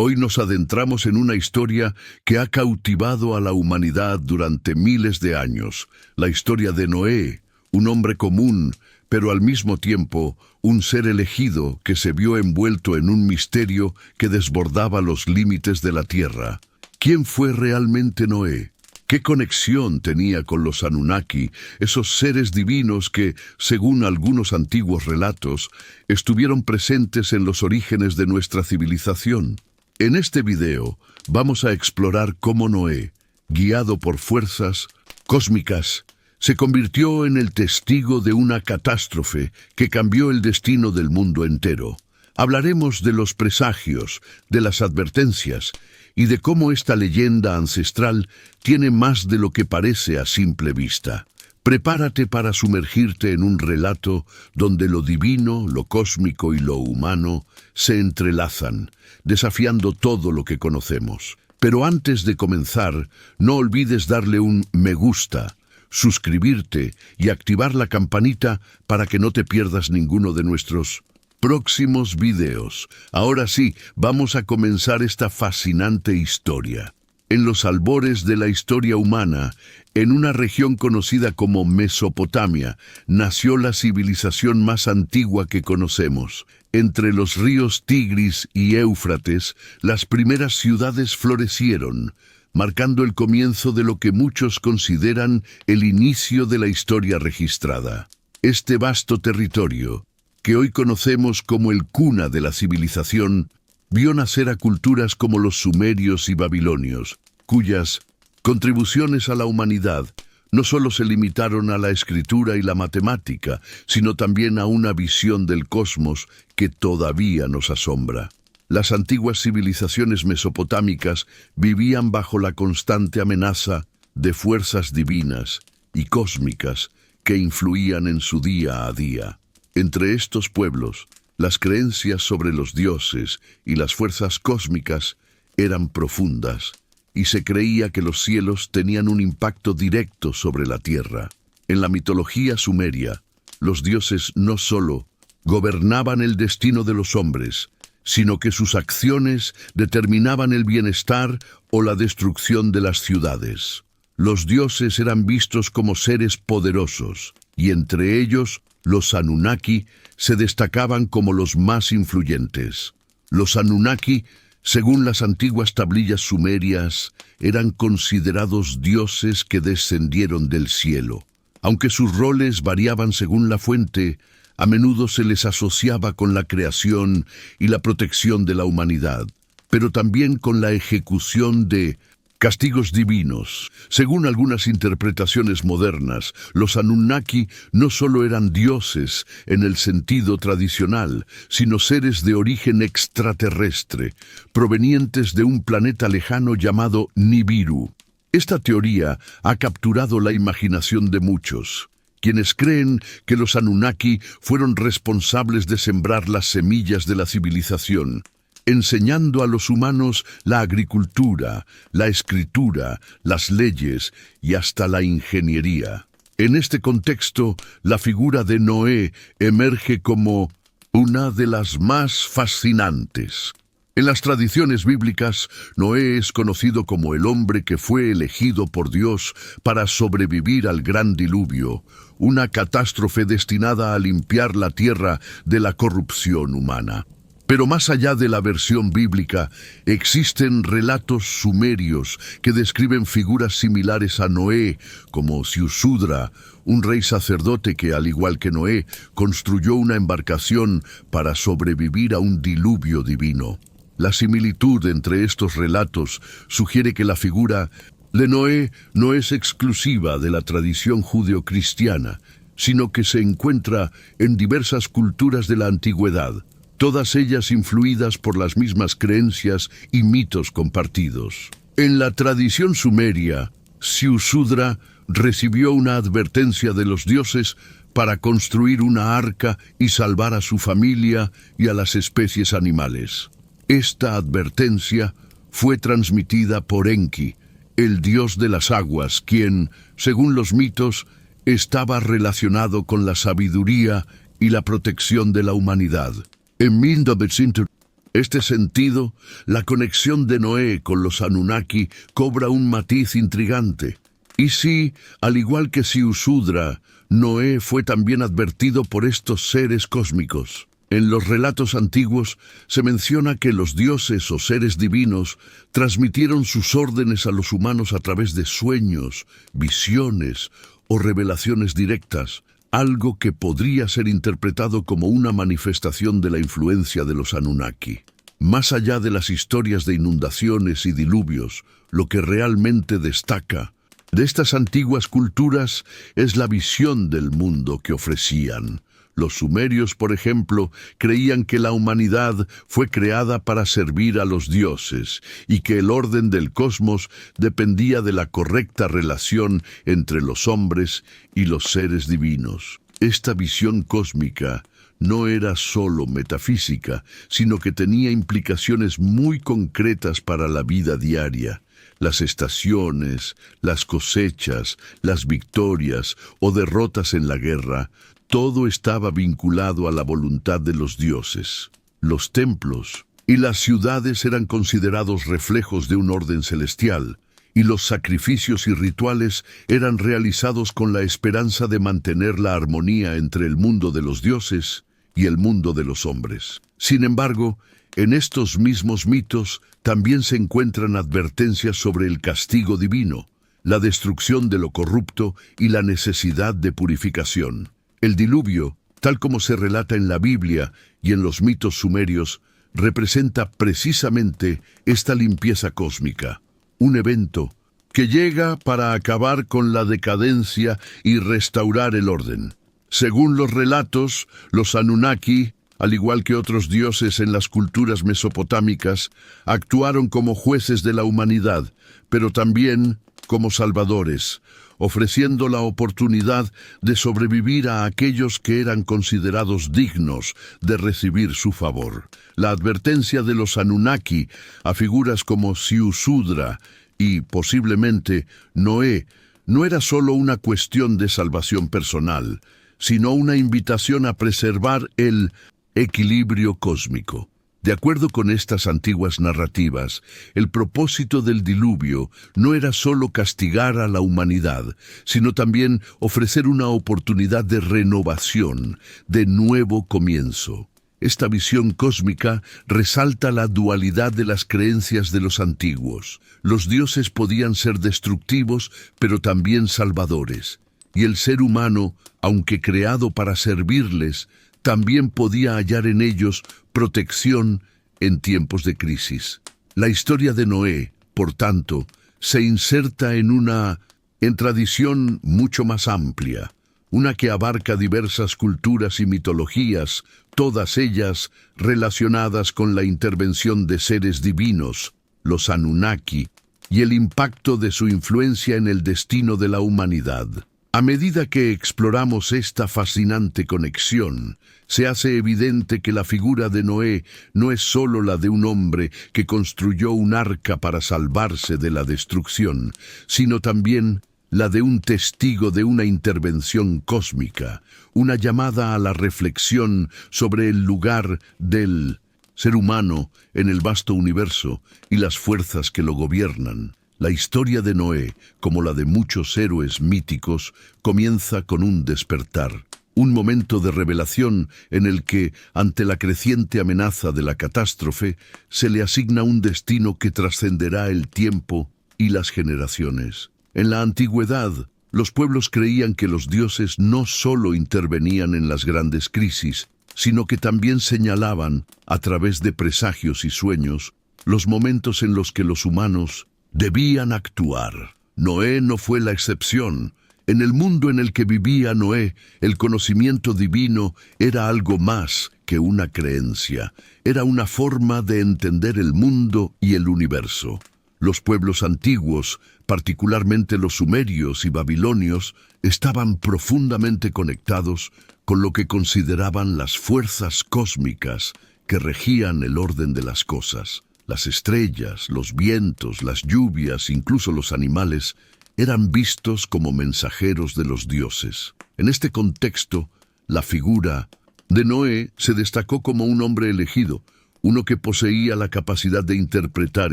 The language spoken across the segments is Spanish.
Hoy nos adentramos en una historia que ha cautivado a la humanidad durante miles de años, la historia de Noé, un hombre común, pero al mismo tiempo un ser elegido que se vio envuelto en un misterio que desbordaba los límites de la tierra. ¿Quién fue realmente Noé? ¿Qué conexión tenía con los Anunnaki, esos seres divinos que, según algunos antiguos relatos, estuvieron presentes en los orígenes de nuestra civilización? En este video vamos a explorar cómo Noé, guiado por fuerzas cósmicas, se convirtió en el testigo de una catástrofe que cambió el destino del mundo entero. Hablaremos de los presagios, de las advertencias y de cómo esta leyenda ancestral tiene más de lo que parece a simple vista. Prepárate para sumergirte en un relato donde lo divino, lo cósmico y lo humano se entrelazan, desafiando todo lo que conocemos. Pero antes de comenzar, no olvides darle un me gusta, suscribirte y activar la campanita para que no te pierdas ninguno de nuestros próximos videos. Ahora sí, vamos a comenzar esta fascinante historia. En los albores de la historia humana, en una región conocida como Mesopotamia, nació la civilización más antigua que conocemos. Entre los ríos Tigris y Éufrates, las primeras ciudades florecieron, marcando el comienzo de lo que muchos consideran el inicio de la historia registrada. Este vasto territorio, que hoy conocemos como el cuna de la civilización, vio nacer a culturas como los sumerios y babilonios, cuyas contribuciones a la humanidad no solo se limitaron a la escritura y la matemática, sino también a una visión del cosmos que todavía nos asombra. Las antiguas civilizaciones mesopotámicas vivían bajo la constante amenaza de fuerzas divinas y cósmicas que influían en su día a día. Entre estos pueblos, las creencias sobre los dioses y las fuerzas cósmicas eran profundas, y se creía que los cielos tenían un impacto directo sobre la tierra. En la mitología sumeria, los dioses no solo gobernaban el destino de los hombres, sino que sus acciones determinaban el bienestar o la destrucción de las ciudades. Los dioses eran vistos como seres poderosos, y entre ellos, los Anunnaki se destacaban como los más influyentes. Los Anunnaki, según las antiguas tablillas sumerias, eran considerados dioses que descendieron del cielo. Aunque sus roles variaban según la fuente, a menudo se les asociaba con la creación y la protección de la humanidad, pero también con la ejecución de castigos divinos. Según algunas interpretaciones modernas, los Anunnaki no solo eran dioses en el sentido tradicional, sino seres de origen extraterrestre, provenientes de un planeta lejano llamado Nibiru. Esta teoría ha capturado la imaginación de muchos, quienes creen que los Anunnaki fueron responsables de sembrar las semillas de la civilización, enseñando a los humanos la agricultura, la escritura, las leyes y hasta la ingeniería. En este contexto, la figura de Noé emerge como una de las más fascinantes. En las tradiciones bíblicas, Noé es conocido como el hombre que fue elegido por Dios para sobrevivir al gran diluvio, una catástrofe destinada a limpiar la tierra de la corrupción humana. Pero más allá de la versión bíblica, existen relatos sumerios que describen figuras similares a Noé, como Ziusudra, un rey sacerdote que, al igual que Noé, construyó una embarcación para sobrevivir a un diluvio divino. La similitud entre estos relatos sugiere que la figura de Noé no es exclusiva de la tradición judeocristiana, sino que se encuentra en diversas culturas de la antigüedad, todas ellas influidas por las mismas creencias y mitos compartidos. En la tradición sumeria, Ziusudra recibió una advertencia de los dioses para construir una arca y salvar a su familia y a las especies animales. Esta advertencia fue transmitida por Enki, el dios de las aguas, quien, según los mitos, estaba relacionado con la sabiduría y la protección de la humanidad. En 1900, Este sentido, la conexión de Noé con los Anunnaki cobra un matiz intrigante. Y si, al igual que Ziusudra, Noé fue también advertido por estos seres cósmicos. En los relatos antiguos se menciona que los dioses o seres divinos transmitieron sus órdenes a los humanos a través de sueños, visiones o revelaciones directas, algo que podría ser interpretado como una manifestación de la influencia de los Anunnaki. Más allá de las historias de inundaciones y diluvios, lo que realmente destaca de estas antiguas culturas es la visión del mundo que ofrecían. Los sumerios, por ejemplo, creían que la humanidad fue creada para servir a los dioses y que el orden del cosmos dependía de la correcta relación entre los hombres y los seres divinos. Esta visión cósmica no era solo metafísica, sino que tenía implicaciones muy concretas para la vida diaria. Las estaciones, las cosechas, las victorias o derrotas en la guerra, todo estaba vinculado a la voluntad de los dioses. Los templos y las ciudades eran considerados reflejos de un orden celestial, y los sacrificios y rituales eran realizados con la esperanza de mantener la armonía entre el mundo de los dioses y el mundo de los hombres. Sin embargo, en estos mismos mitos también se encuentran advertencias sobre el castigo divino, la destrucción de lo corrupto y la necesidad de purificación. El diluvio, tal como se relata en la Biblia y en los mitos sumerios, representa precisamente esta limpieza cósmica, un evento que llega para acabar con la decadencia y restaurar el orden. Según los relatos, los Anunnaki, al igual que otros dioses en las culturas mesopotámicas, actuaron como jueces de la humanidad, pero también como salvadores, ofreciendo la oportunidad de sobrevivir a aquellos que eran considerados dignos de recibir su favor. La advertencia de los Anunnaki a figuras como Ziusudra y, posiblemente, Noé, no era solo una cuestión de salvación personal, sino una invitación a preservar el equilibrio cósmico. De acuerdo con estas antiguas narrativas, el propósito del diluvio no era solo castigar a la humanidad, sino también ofrecer una oportunidad de renovación, de nuevo comienzo. Esta visión cósmica resalta la dualidad de las creencias de los antiguos. Los dioses podían ser destructivos, pero también salvadores. Y el ser humano, aunque creado para servirles, también podía hallar en ellos protección en tiempos de crisis. La historia de Noé, por tanto, se inserta en tradición mucho más amplia, una que abarca diversas culturas y mitologías, todas ellas relacionadas con la intervención de seres divinos, los Anunnaki, y el impacto de su influencia en el destino de la humanidad. A medida que exploramos esta fascinante conexión, se hace evidente que la figura de Noé no es solo la de un hombre que construyó un arca para salvarse de la destrucción, sino también la de un testigo de una intervención cósmica, una llamada a la reflexión sobre el lugar del ser humano en el vasto universo y las fuerzas que lo gobiernan. La historia de Noé, como la de muchos héroes míticos, comienza con un despertar, un momento de revelación en el que, ante la creciente amenaza de la catástrofe, se le asigna un destino que trascenderá el tiempo y las generaciones. En la antigüedad, los pueblos creían que los dioses no solo intervenían en las grandes crisis, sino que también señalaban, a través de presagios y sueños, los momentos en los que los humanos debían actuar. Noé no fue la excepción. En el mundo en el que vivía Noé, el conocimiento divino era algo más que una creencia. Era una forma de entender el mundo y el universo. Los pueblos antiguos, particularmente los sumerios y babilonios, estaban profundamente conectados con lo que consideraban las fuerzas cósmicas que regían el orden de las cosas. Las estrellas, los vientos, las lluvias, incluso los animales, eran vistos como mensajeros de los dioses. En este contexto, la figura de Noé se destacó como un hombre elegido, uno que poseía la capacidad de interpretar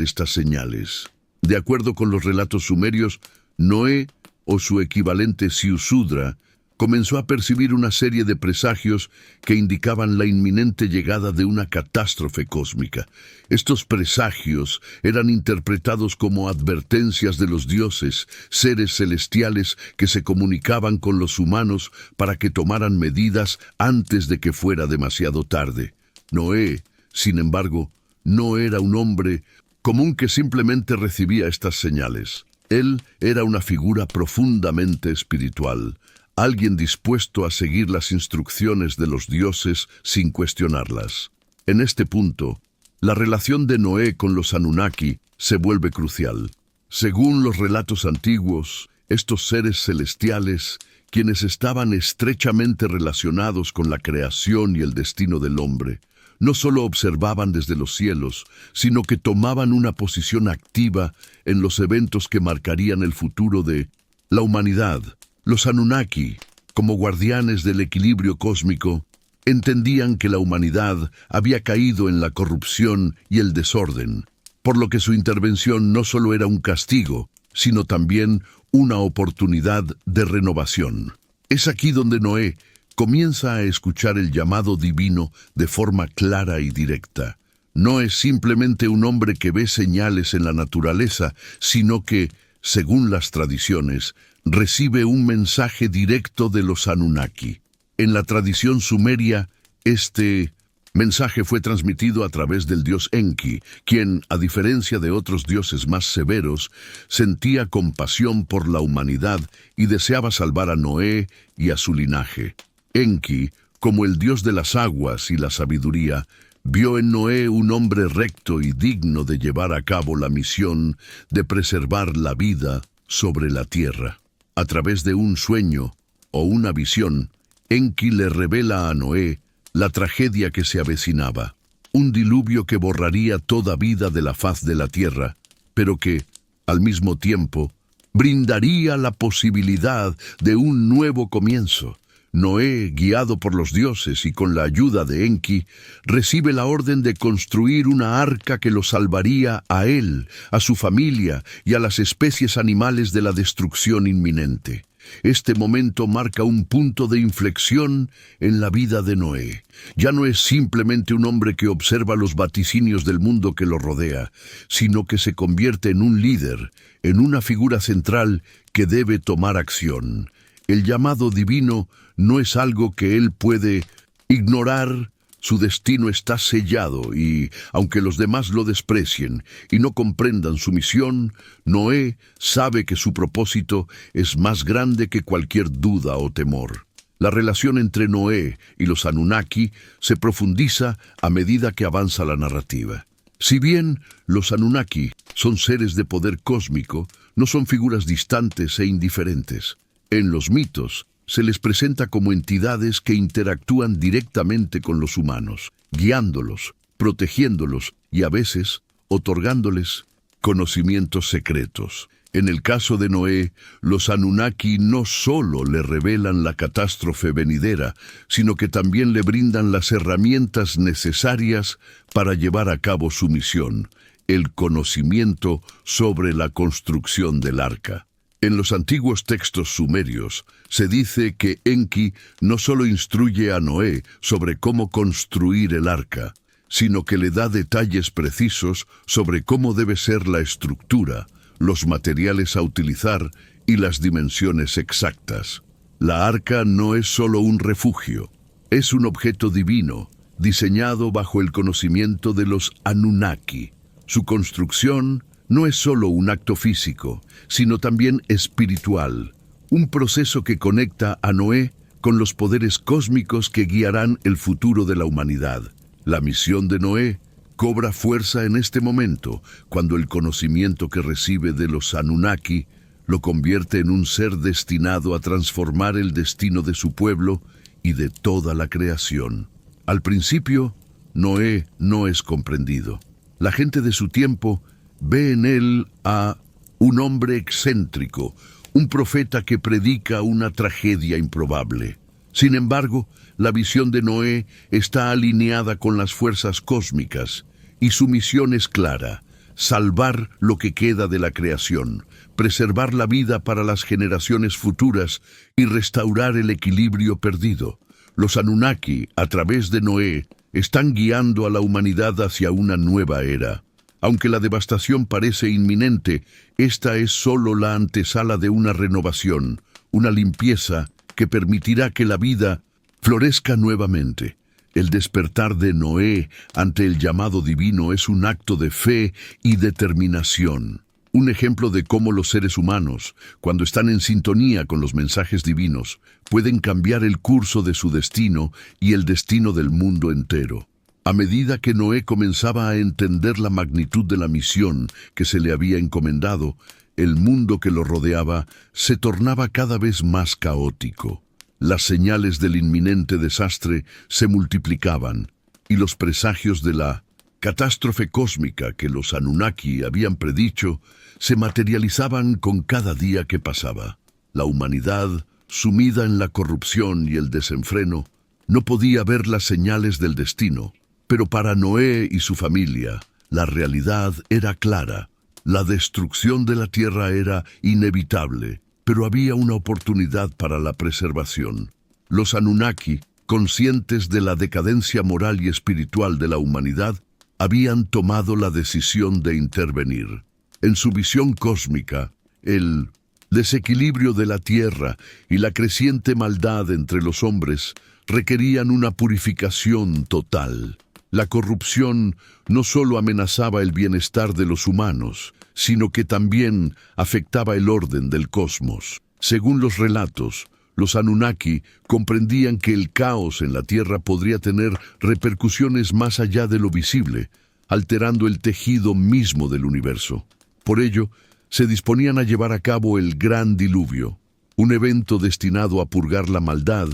estas señales. De acuerdo con los relatos sumerios, Noé, o su equivalente Siusudra, comenzó a percibir una serie de presagios que indicaban la inminente llegada de una catástrofe cósmica. Estos presagios eran interpretados como advertencias de los dioses, seres celestiales que se comunicaban con los humanos para que tomaran medidas antes de que fuera demasiado tarde. Noé, sin embargo, no era un hombre común que simplemente recibía estas señales. Él era una figura profundamente espiritual, alguien dispuesto a seguir las instrucciones de los dioses sin cuestionarlas. En este punto, la relación de Noé con los Anunnaki se vuelve crucial. Según los relatos antiguos, estos seres celestiales, quienes estaban estrechamente relacionados con la creación y el destino del hombre, no solo observaban desde los cielos, sino que tomaban una posición activa en los eventos que marcarían el futuro de la humanidad. Los Anunnaki, como guardianes del equilibrio cósmico, entendían que la humanidad había caído en la corrupción y el desorden, por lo que su intervención no solo era un castigo, sino también una oportunidad de renovación. Es aquí donde Noé comienza a escuchar el llamado divino de forma clara y directa. No es simplemente un hombre que ve señales en la naturaleza, sino que, según las tradiciones, recibe un mensaje directo de los Anunnaki. En la tradición sumeria, este mensaje fue transmitido a través del dios Enki, quien, a diferencia de otros dioses más severos, sentía compasión por la humanidad y deseaba salvar a Noé y a su linaje. Enki, como el dios de las aguas y la sabiduría, vio en Noé un hombre recto y digno de llevar a cabo la misión de preservar la vida sobre la tierra. A través de un sueño o una visión, Enki le revela a Noé la tragedia que se avecinaba, un diluvio que borraría toda vida de la faz de la tierra, pero que, al mismo tiempo, brindaría la posibilidad de un nuevo comienzo. Noé, guiado por los dioses y con la ayuda de Enki, recibe la orden de construir una arca que lo salvaría a él, a su familia y a las especies animales de la destrucción inminente. Este momento marca un punto de inflexión en la vida de Noé. Ya no es simplemente un hombre que observa los vaticinios del mundo que lo rodea, sino que se convierte en un líder, en una figura central que debe tomar acción. El llamado divino no es algo que él puede ignorar. Su destino está sellado y, aunque los demás lo desprecien y no comprendan su misión, Noé sabe que su propósito es más grande que cualquier duda o temor. La relación entre Noé y los Anunnaki se profundiza a medida que avanza la narrativa. Si bien los Anunnaki son seres de poder cósmico, no son figuras distantes e indiferentes. En los mitos, se les presenta como entidades que interactúan directamente con los humanos, guiándolos, protegiéndolos y a veces otorgándoles conocimientos secretos. En el caso de Noé, los Anunnaki no solo le revelan la catástrofe venidera, sino que también le brindan las herramientas necesarias para llevar a cabo su misión, el conocimiento sobre la construcción del arca. En los antiguos textos sumerios, se dice que Enki no solo instruye a Noé sobre cómo construir el arca, sino que le da detalles precisos sobre cómo debe ser la estructura, los materiales a utilizar y las dimensiones exactas. La arca no es solo un refugio, es un objeto divino, diseñado bajo el conocimiento de los Anunnaki. Su construcción no es solo un acto físico, sino también espiritual, un proceso que conecta a Noé con los poderes cósmicos que guiarán el futuro de la humanidad. La misión de Noé cobra fuerza en este momento, cuando el conocimiento que recibe de los Anunnaki lo convierte en un ser destinado a transformar el destino de su pueblo y de toda la creación. Al principio, Noé no es comprendido. La gente de su tiempo ve en él a un hombre excéntrico, un profeta que predica una tragedia improbable. Sin embargo, la visión de Noé está alineada con las fuerzas cósmicas y su misión es clara: salvar lo que queda de la creación, preservar la vida para las generaciones futuras y restaurar el equilibrio perdido. Los Anunnaki, a través de Noé, están guiando a la humanidad hacia una nueva era. Aunque la devastación parece inminente, esta es solo la antesala de una renovación, una limpieza que permitirá que la vida florezca nuevamente. El despertar de Noé ante el llamado divino es un acto de fe y determinación. Un ejemplo de cómo los seres humanos, cuando están en sintonía con los mensajes divinos, pueden cambiar el curso de su destino y el destino del mundo entero. A medida que Noé comenzaba a entender la magnitud de la misión que se le había encomendado, el mundo que lo rodeaba se tornaba cada vez más caótico. Las señales del inminente desastre se multiplicaban, y los presagios de la catástrofe cósmica que los Anunnaki habían predicho se materializaban con cada día que pasaba. La humanidad, sumida en la corrupción y el desenfreno, no podía ver las señales del destino, pero para Noé y su familia, la realidad era clara. La destrucción de la tierra era inevitable, pero había una oportunidad para la preservación. Los Anunnaki, conscientes de la decadencia moral y espiritual de la humanidad, habían tomado la decisión de intervenir. En su visión cósmica, el desequilibrio de la tierra y la creciente maldad entre los hombres requerían una purificación total. La corrupción no solo amenazaba el bienestar de los humanos, sino que también afectaba el orden del cosmos. Según los relatos, los Anunnaki comprendían que el caos en la Tierra podría tener repercusiones más allá de lo visible, alterando el tejido mismo del universo. Por ello, se disponían a llevar a cabo el Gran Diluvio, un evento destinado a purgar la maldad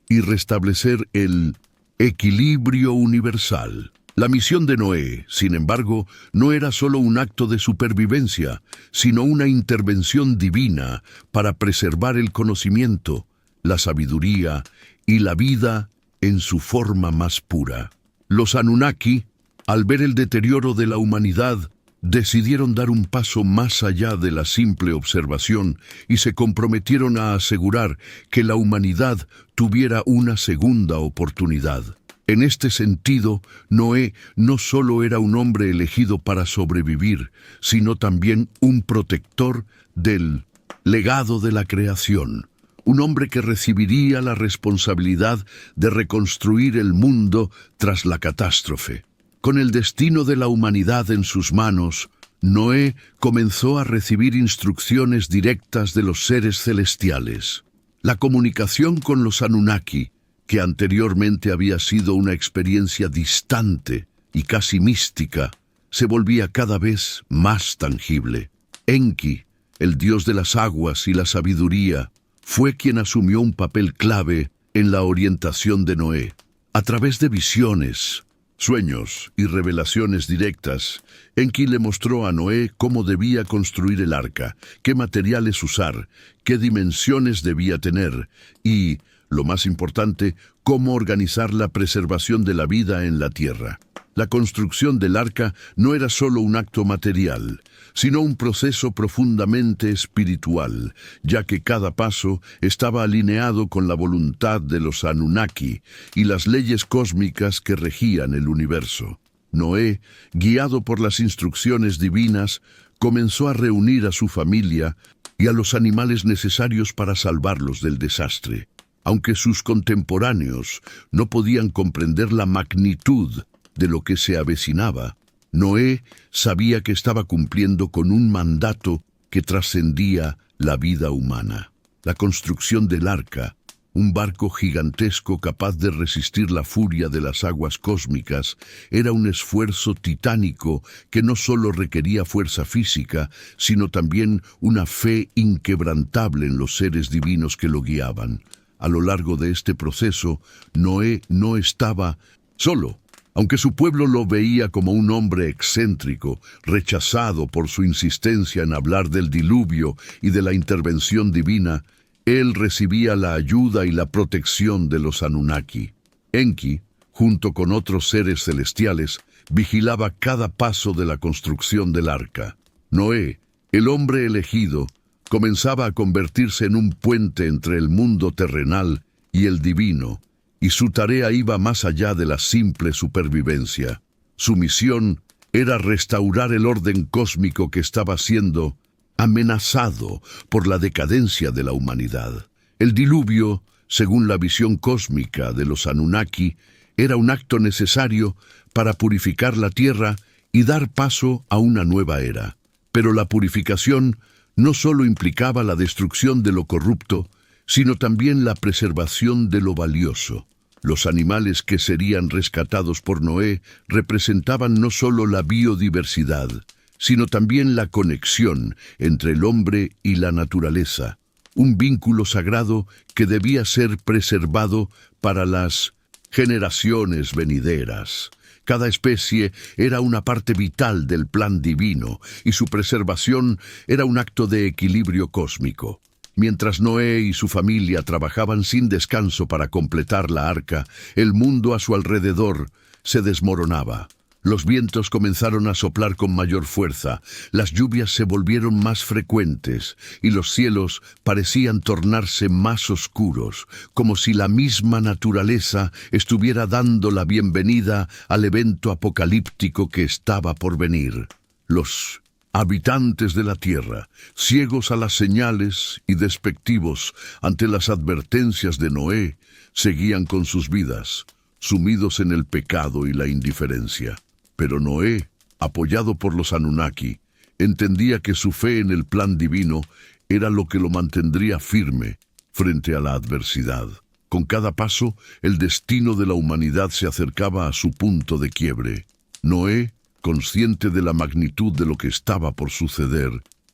y restablecer el equilibrio universal. La misión de Noé, sin embargo, no era solo un acto de supervivencia, sino una intervención divina para preservar el conocimiento, la sabiduría y la vida en su forma más pura. Los Anunnaki, al ver el deterioro de la humanidad, decidieron dar un paso más allá de la simple observación y se comprometieron a asegurar que la humanidad tuviera una segunda oportunidad. En este sentido, Noé no solo era un hombre elegido para sobrevivir, sino también un protector del legado de la creación, un hombre que recibiría la responsabilidad de reconstruir el mundo tras la catástrofe. Con el destino de la humanidad en sus manos, Noé comenzó a recibir instrucciones directas de los seres celestiales. La comunicación con los Anunnaki, que anteriormente había sido una experiencia distante y casi mística, se volvía cada vez más tangible. Enki, el dios de las aguas y la sabiduría, fue quien asumió un papel clave en la orientación de Noé. A través de visiones, sueños y revelaciones directas, Enki le mostró a Noé cómo debía construir el arca, qué materiales usar, qué dimensiones debía tener y, lo más importante, cómo organizar la preservación de la vida en la tierra. La construcción del arca no era solo un acto material, sino un proceso profundamente espiritual, ya que cada paso estaba alineado con la voluntad de los Anunnaki y las leyes cósmicas que regían el universo. Noé, guiado por las instrucciones divinas, comenzó a reunir a su familia y a los animales necesarios para salvarlos del desastre. Aunque sus contemporáneos no podían comprender la magnitud de lo que se avecinaba, Noé sabía que estaba cumpliendo con un mandato que trascendía la vida humana. La construcción del arca, un barco gigantesco capaz de resistir la furia de las aguas cósmicas, era un esfuerzo titánico que no solo requería fuerza física, sino también una fe inquebrantable en los seres divinos que lo guiaban. A lo largo de este proceso, Noé no estaba solo. Aunque su pueblo lo veía como un hombre excéntrico, rechazado por su insistencia en hablar del diluvio y de la intervención divina, Él recibía la ayuda y la protección de los Anunnaki. Enki, junto con otros seres celestiales, vigilaba cada paso de la construcción del arca. Noé, el hombre elegido, comenzaba a convertirse en un puente entre el mundo terrenal y el divino, y su tarea iba más allá de la simple supervivencia. Su misión era restaurar el orden cósmico que estaba siendo amenazado por la decadencia de la humanidad. El diluvio, según la visión cósmica de los Anunnaki, era un acto necesario para purificar la tierra y dar paso a una nueva era. Pero la purificación no solo implicaba la destrucción de lo corrupto, sino también la preservación de lo valioso. Los animales que serían rescatados por Noé representaban no solo la biodiversidad, sino también la conexión entre el hombre y la naturaleza, un vínculo sagrado que debía ser preservado para las generaciones venideras. Cada especie era una parte vital del plan divino y su preservación era un acto de equilibrio cósmico. Mientras Noé y su familia trabajaban sin descanso para completar la arca, el mundo a su alrededor se desmoronaba. Los vientos comenzaron a soplar con mayor fuerza, las lluvias se volvieron más frecuentes y los cielos parecían tornarse más oscuros, como si la misma naturaleza estuviera dando la bienvenida al evento apocalíptico que estaba por venir. Los habitantes de la tierra, ciegos a las señales y despectivos ante las advertencias de Noé, seguían con sus vidas, sumidos en el pecado y la indiferencia. Pero Noé, apoyado por los Anunnaki, entendía que su fe en el plan divino era lo que lo mantendría firme frente a la adversidad. Con cada paso, el destino de la humanidad se acercaba a su punto de quiebre. Noé, consciente de la magnitud de lo que estaba por suceder,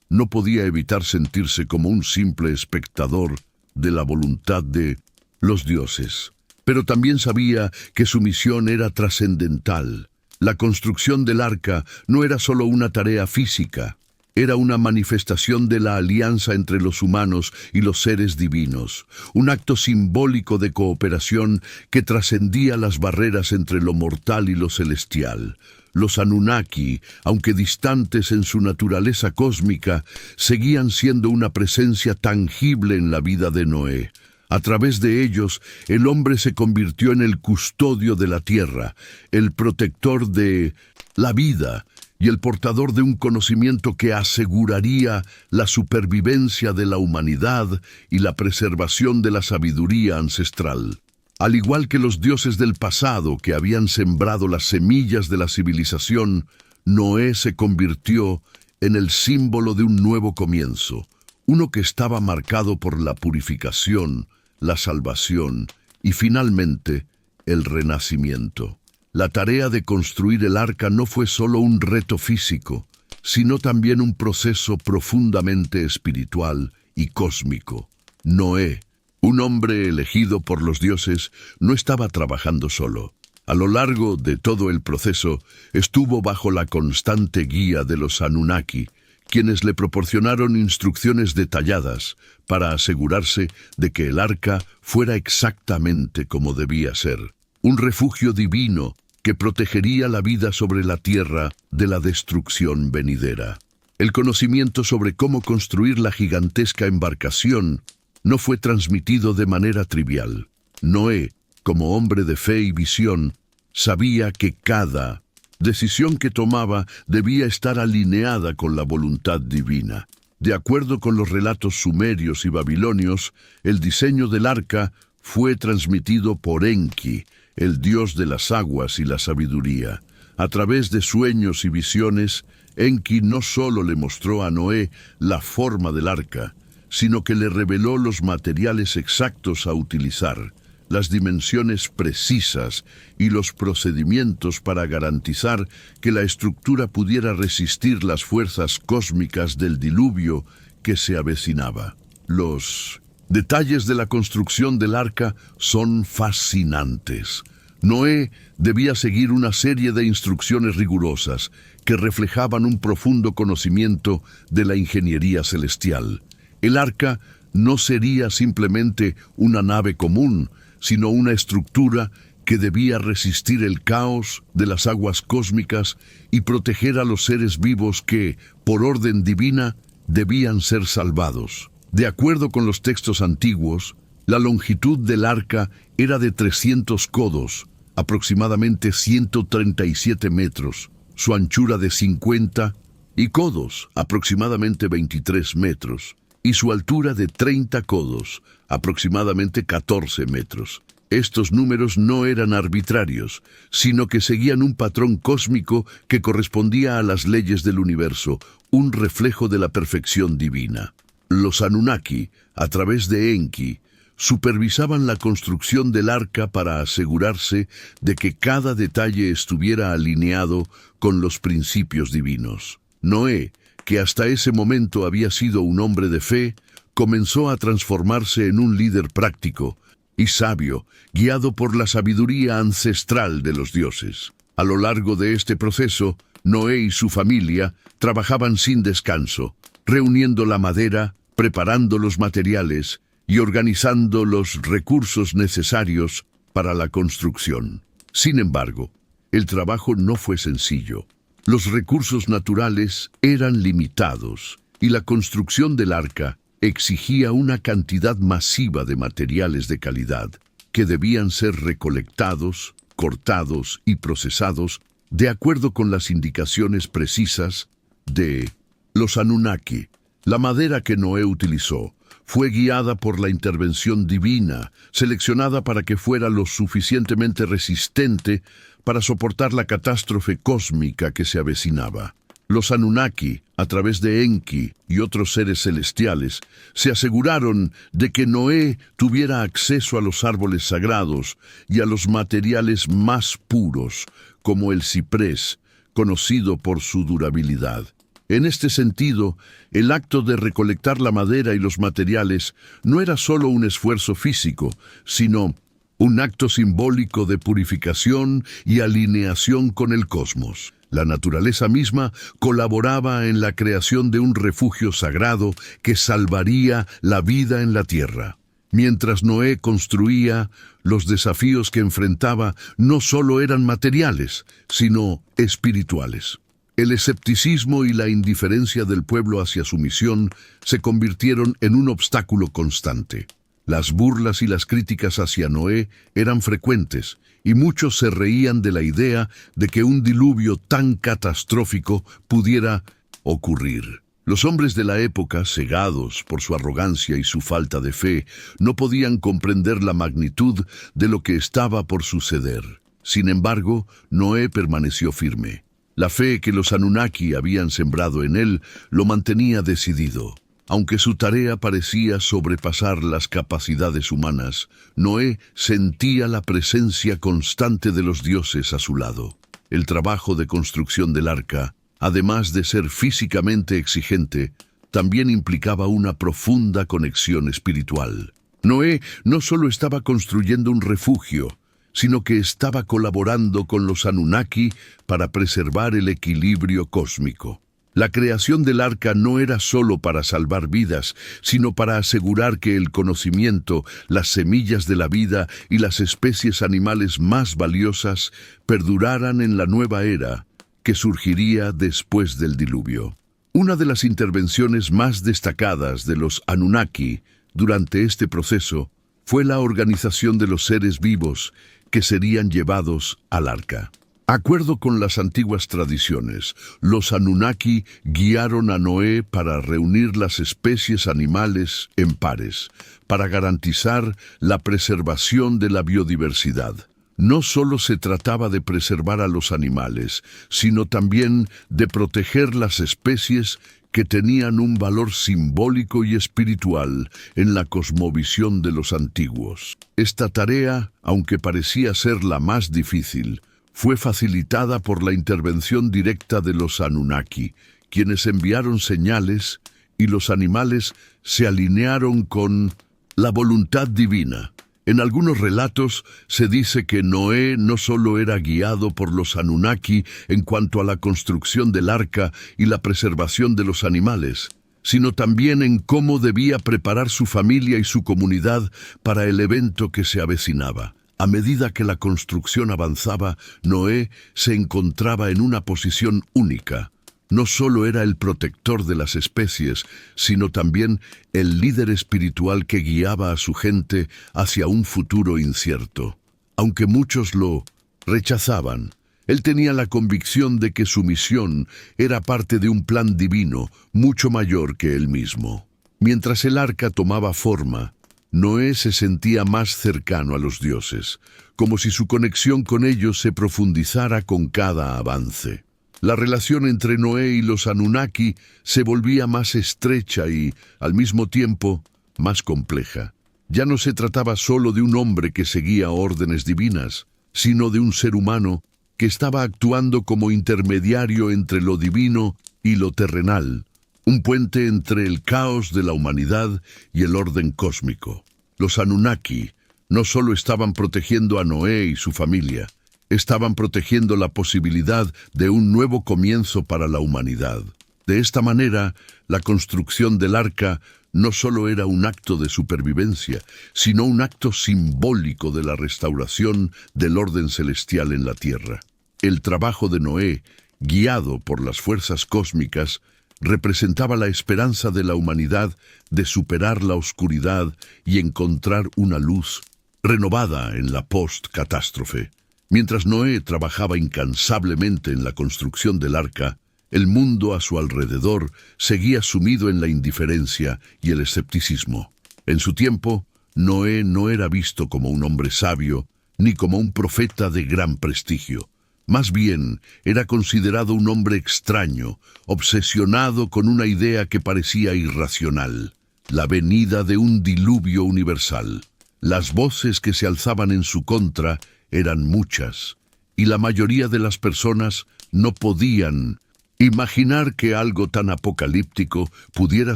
no podía evitar sentirse como un simple espectador de la voluntad de los dioses. Pero también sabía que su misión era trascendental. La construcción del arca no era solo una tarea física, era una manifestación de la alianza entre los humanos y los seres divinos, un acto simbólico de cooperación que trascendía las barreras entre lo mortal y lo celestial. Los Anunnaki, aunque distantes en su naturaleza cósmica, seguían siendo una presencia tangible en la vida de Noé. A través de ellos, el hombre se convirtió en el custodio de la tierra, el protector de la vida y el portador de un conocimiento que aseguraría la supervivencia de la humanidad y la preservación de la sabiduría ancestral. Al igual que los dioses del pasado que habían sembrado las semillas de la civilización, Noé se convirtió en el símbolo de un nuevo comienzo, uno que estaba marcado por la purificación, la salvación y finalmente el renacimiento. La tarea de construir el arca no fue solo un reto físico, sino también un proceso profundamente espiritual y cósmico. Noé, un hombre elegido por los dioses, no estaba trabajando solo. A lo largo de todo el proceso, estuvo bajo la constante guía de los Anunnaki, quienes le proporcionaron instrucciones detalladas para asegurarse de que el arca fuera exactamente como debía ser. Un refugio divino que protegería la vida sobre la tierra de la destrucción venidera. El conocimiento sobre cómo construir la gigantesca embarcación no fue transmitido de manera trivial. Noé, como hombre de fe y visión, sabía que cada decisión que tomaba debía estar alineada con la voluntad divina. De acuerdo con los relatos sumerios y babilonios, el diseño del arca fue transmitido por Enki, el dios de las aguas y la sabiduría. A través de sueños y visiones, Enki no solo le mostró a Noé la forma del arca, sino que le reveló los materiales exactos a utilizar, las dimensiones precisas y los procedimientos para garantizar que la estructura pudiera resistir las fuerzas cósmicas del diluvio que se avecinaba. Los detalles de la construcción del arca son fascinantes. Noé debía seguir una serie de instrucciones rigurosas que reflejaban un profundo conocimiento de la ingeniería celestial. El arca no sería simplemente una nave común, sino una estructura que debía resistir el caos de las aguas cósmicas y proteger a los seres vivos que, por orden divina, debían ser salvados. De acuerdo con los textos antiguos, la longitud del arca era de 300 codos, aproximadamente 137 metros, su anchura de 50 y codos, aproximadamente 23 metros, y su altura de 30 codos, aproximadamente 14 metros. Estos números no eran arbitrarios, sino que seguían un patrón cósmico que correspondía a las leyes del universo, un reflejo de la perfección divina. Los Anunnaki, a través de Enki, supervisaban la construcción del arca para asegurarse de que cada detalle estuviera alineado con los principios divinos. Noé, que hasta ese momento había sido un hombre de fe, comenzó a transformarse en un líder práctico y sabio, guiado por la sabiduría ancestral de los dioses. A lo largo de este proceso, Noé y su familia trabajaban sin descanso, reuniendo la madera, preparando los materiales y organizando los recursos necesarios para la construcción. Sin embargo, el trabajo no fue sencillo. Los recursos naturales eran limitados y la construcción del arca exigía una cantidad masiva de materiales de calidad que debían ser recolectados, cortados y procesados de acuerdo con las indicaciones precisas de los Anunnaki. La madera que Noé utilizó fue guiada por la intervención divina, seleccionada para que fuera lo suficientemente resistente para soportar la catástrofe cósmica que se avecinaba. Los Anunnaki, a través de Enki y otros seres celestiales, se aseguraron de que Noé tuviera acceso a los árboles sagrados y a los materiales más puros, como el ciprés, conocido por su durabilidad. En este sentido, el acto de recolectar la madera y los materiales no era solo un esfuerzo físico, sino un acto simbólico de purificación y alineación con el cosmos. La naturaleza misma colaboraba en la creación de un refugio sagrado que salvaría la vida en la tierra. Mientras Noé construía, los desafíos que enfrentaba no solo eran materiales, sino espirituales. El escepticismo y la indiferencia del pueblo hacia su misión se convirtieron en un obstáculo constante. Las burlas y las críticas hacia Noé eran frecuentes, y muchos se reían de la idea de que un diluvio tan catastrófico pudiera ocurrir. Los hombres de la época, cegados por su arrogancia y su falta de fe, no podían comprender la magnitud de lo que estaba por suceder. Sin embargo, Noé permaneció firme. La fe que los Anunnaki habían sembrado en él lo mantenía decidido. Aunque su tarea parecía sobrepasar las capacidades humanas, Noé sentía la presencia constante de los dioses a su lado. El trabajo de construcción del arca, además de ser físicamente exigente, también implicaba una profunda conexión espiritual. Noé no solo estaba construyendo un refugio, sino que estaba colaborando con los Anunnaki para preservar el equilibrio cósmico. La creación del arca no era solo para salvar vidas, sino para asegurar que el conocimiento, las semillas de la vida y las especies animales más valiosas perduraran en la nueva era que surgiría después del diluvio. Una de las intervenciones más destacadas de los Anunnaki durante este proceso fue la organización de los seres vivos que serían llevados al arca. De acuerdo con las antiguas tradiciones, los Anunnaki guiaron a Noé para reunir las especies animales en pares, para garantizar la preservación de la biodiversidad. No solo se trataba de preservar a los animales, sino también de proteger las especies que tenían un valor simbólico y espiritual en la cosmovisión de los antiguos. Esta tarea, aunque parecía ser la más difícil, fue facilitada por la intervención directa de los Anunnaki, quienes enviaron señales y los animales se alinearon con la voluntad divina. En algunos relatos se dice que Noé no solo era guiado por los Anunnaki en cuanto a la construcción del arca y la preservación de los animales, sino también en cómo debía preparar su familia y su comunidad para el evento que se avecinaba. A medida que la construcción avanzaba, Noé se encontraba en una posición única. No solo era el protector de las especies, sino también el líder espiritual que guiaba a su gente hacia un futuro incierto. Aunque muchos lo rechazaban, él tenía la convicción de que su misión era parte de un plan divino mucho mayor que él mismo. Mientras el arca tomaba forma, Noé se sentía más cercano a los dioses, como si su conexión con ellos se profundizara con cada avance. La relación entre Noé y los Anunnaki se volvía más estrecha y, al mismo tiempo, más compleja. Ya no se trataba solo de un hombre que seguía órdenes divinas, sino de un ser humano que estaba actuando como intermediario entre lo divino y lo terrenal, un puente entre el caos de la humanidad y el orden cósmico. Los Anunnaki no solo estaban protegiendo a Noé y su familia, estaban protegiendo la posibilidad de un nuevo comienzo para la humanidad. De esta manera, la construcción del arca no solo era un acto de supervivencia, sino un acto simbólico de la restauración del orden celestial en la tierra. El trabajo de Noé, guiado por las fuerzas cósmicas, representaba la esperanza de la humanidad de superar la oscuridad y encontrar una luz renovada en la post-catástrofe. Mientras Noé trabajaba incansablemente en la construcción del arca, el mundo a su alrededor seguía sumido en la indiferencia y el escepticismo. En su tiempo, Noé no era visto como un hombre sabio ni como un profeta de gran prestigio. Más bien, era considerado un hombre extraño, obsesionado con una idea que parecía irracional: la venida de un diluvio universal. Las voces que se alzaban en su contra eran muchas, y la mayoría de las personas no podían imaginar que algo tan apocalíptico pudiera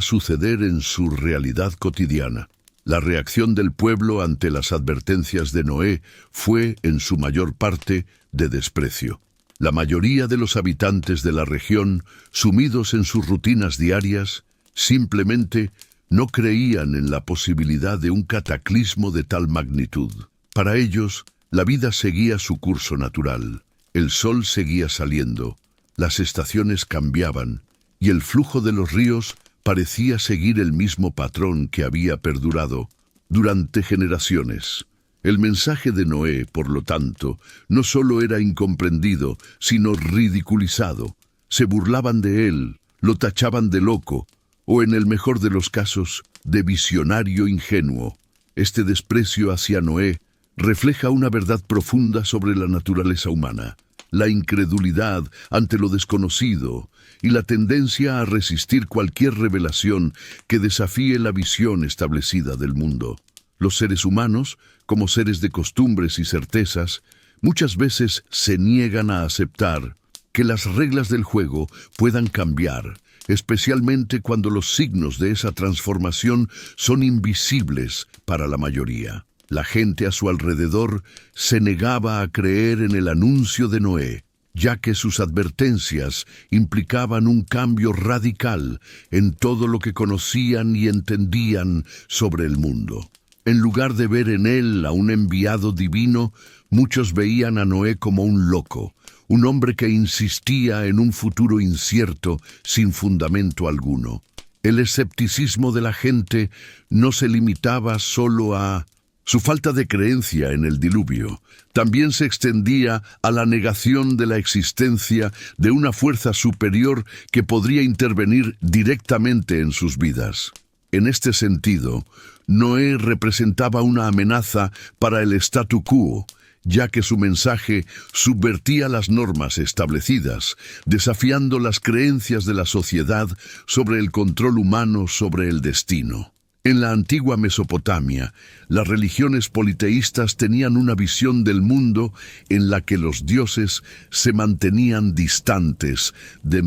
suceder en su realidad cotidiana. La reacción del pueblo ante las advertencias de Noé fue, en su mayor parte, de desprecio. La mayoría de los habitantes de la región, sumidos en sus rutinas diarias, simplemente no creían en la posibilidad de un cataclismo de tal magnitud. Para ellos, la vida seguía su curso natural. El sol seguía saliendo, las estaciones cambiaban, y el flujo de los ríos parecía seguir el mismo patrón que había perdurado durante generaciones. El mensaje de Noé, por lo tanto, no solo era incomprendido, sino ridiculizado. Se burlaban de él, lo tachaban de loco, o en el mejor de los casos, de visionario ingenuo. Este desprecio hacia Noé refleja una verdad profunda sobre la naturaleza humana: la incredulidad ante lo desconocido y la tendencia a resistir cualquier revelación que desafíe la visión establecida del mundo. Los seres humanos, como seres de costumbres y certezas, muchas veces se niegan a aceptar que las reglas del juego puedan cambiar, especialmente cuando los signos de esa transformación son invisibles para la mayoría. La gente a su alrededor se negaba a creer en el anuncio de Noé, ya que sus advertencias implicaban un cambio radical en todo lo que conocían y entendían sobre el mundo. En lugar de ver en él a un enviado divino, muchos veían a Noé como un loco, un hombre que insistía en un futuro incierto sin fundamento alguno. El escepticismo de la gente no se limitaba solo a su falta de creencia en el diluvio. También se extendía a la negación de la existencia de una fuerza superior que podría intervenir directamente en sus vidas. En este sentido, Noé representaba una amenaza para el statu quo, ya que su mensaje subvertía las normas establecidas, desafiando las creencias de la sociedad sobre el control humano sobre el destino. En la antigua Mesopotamia, las religiones politeístas tenían una visión del mundo en la que los dioses se mantenían distantes de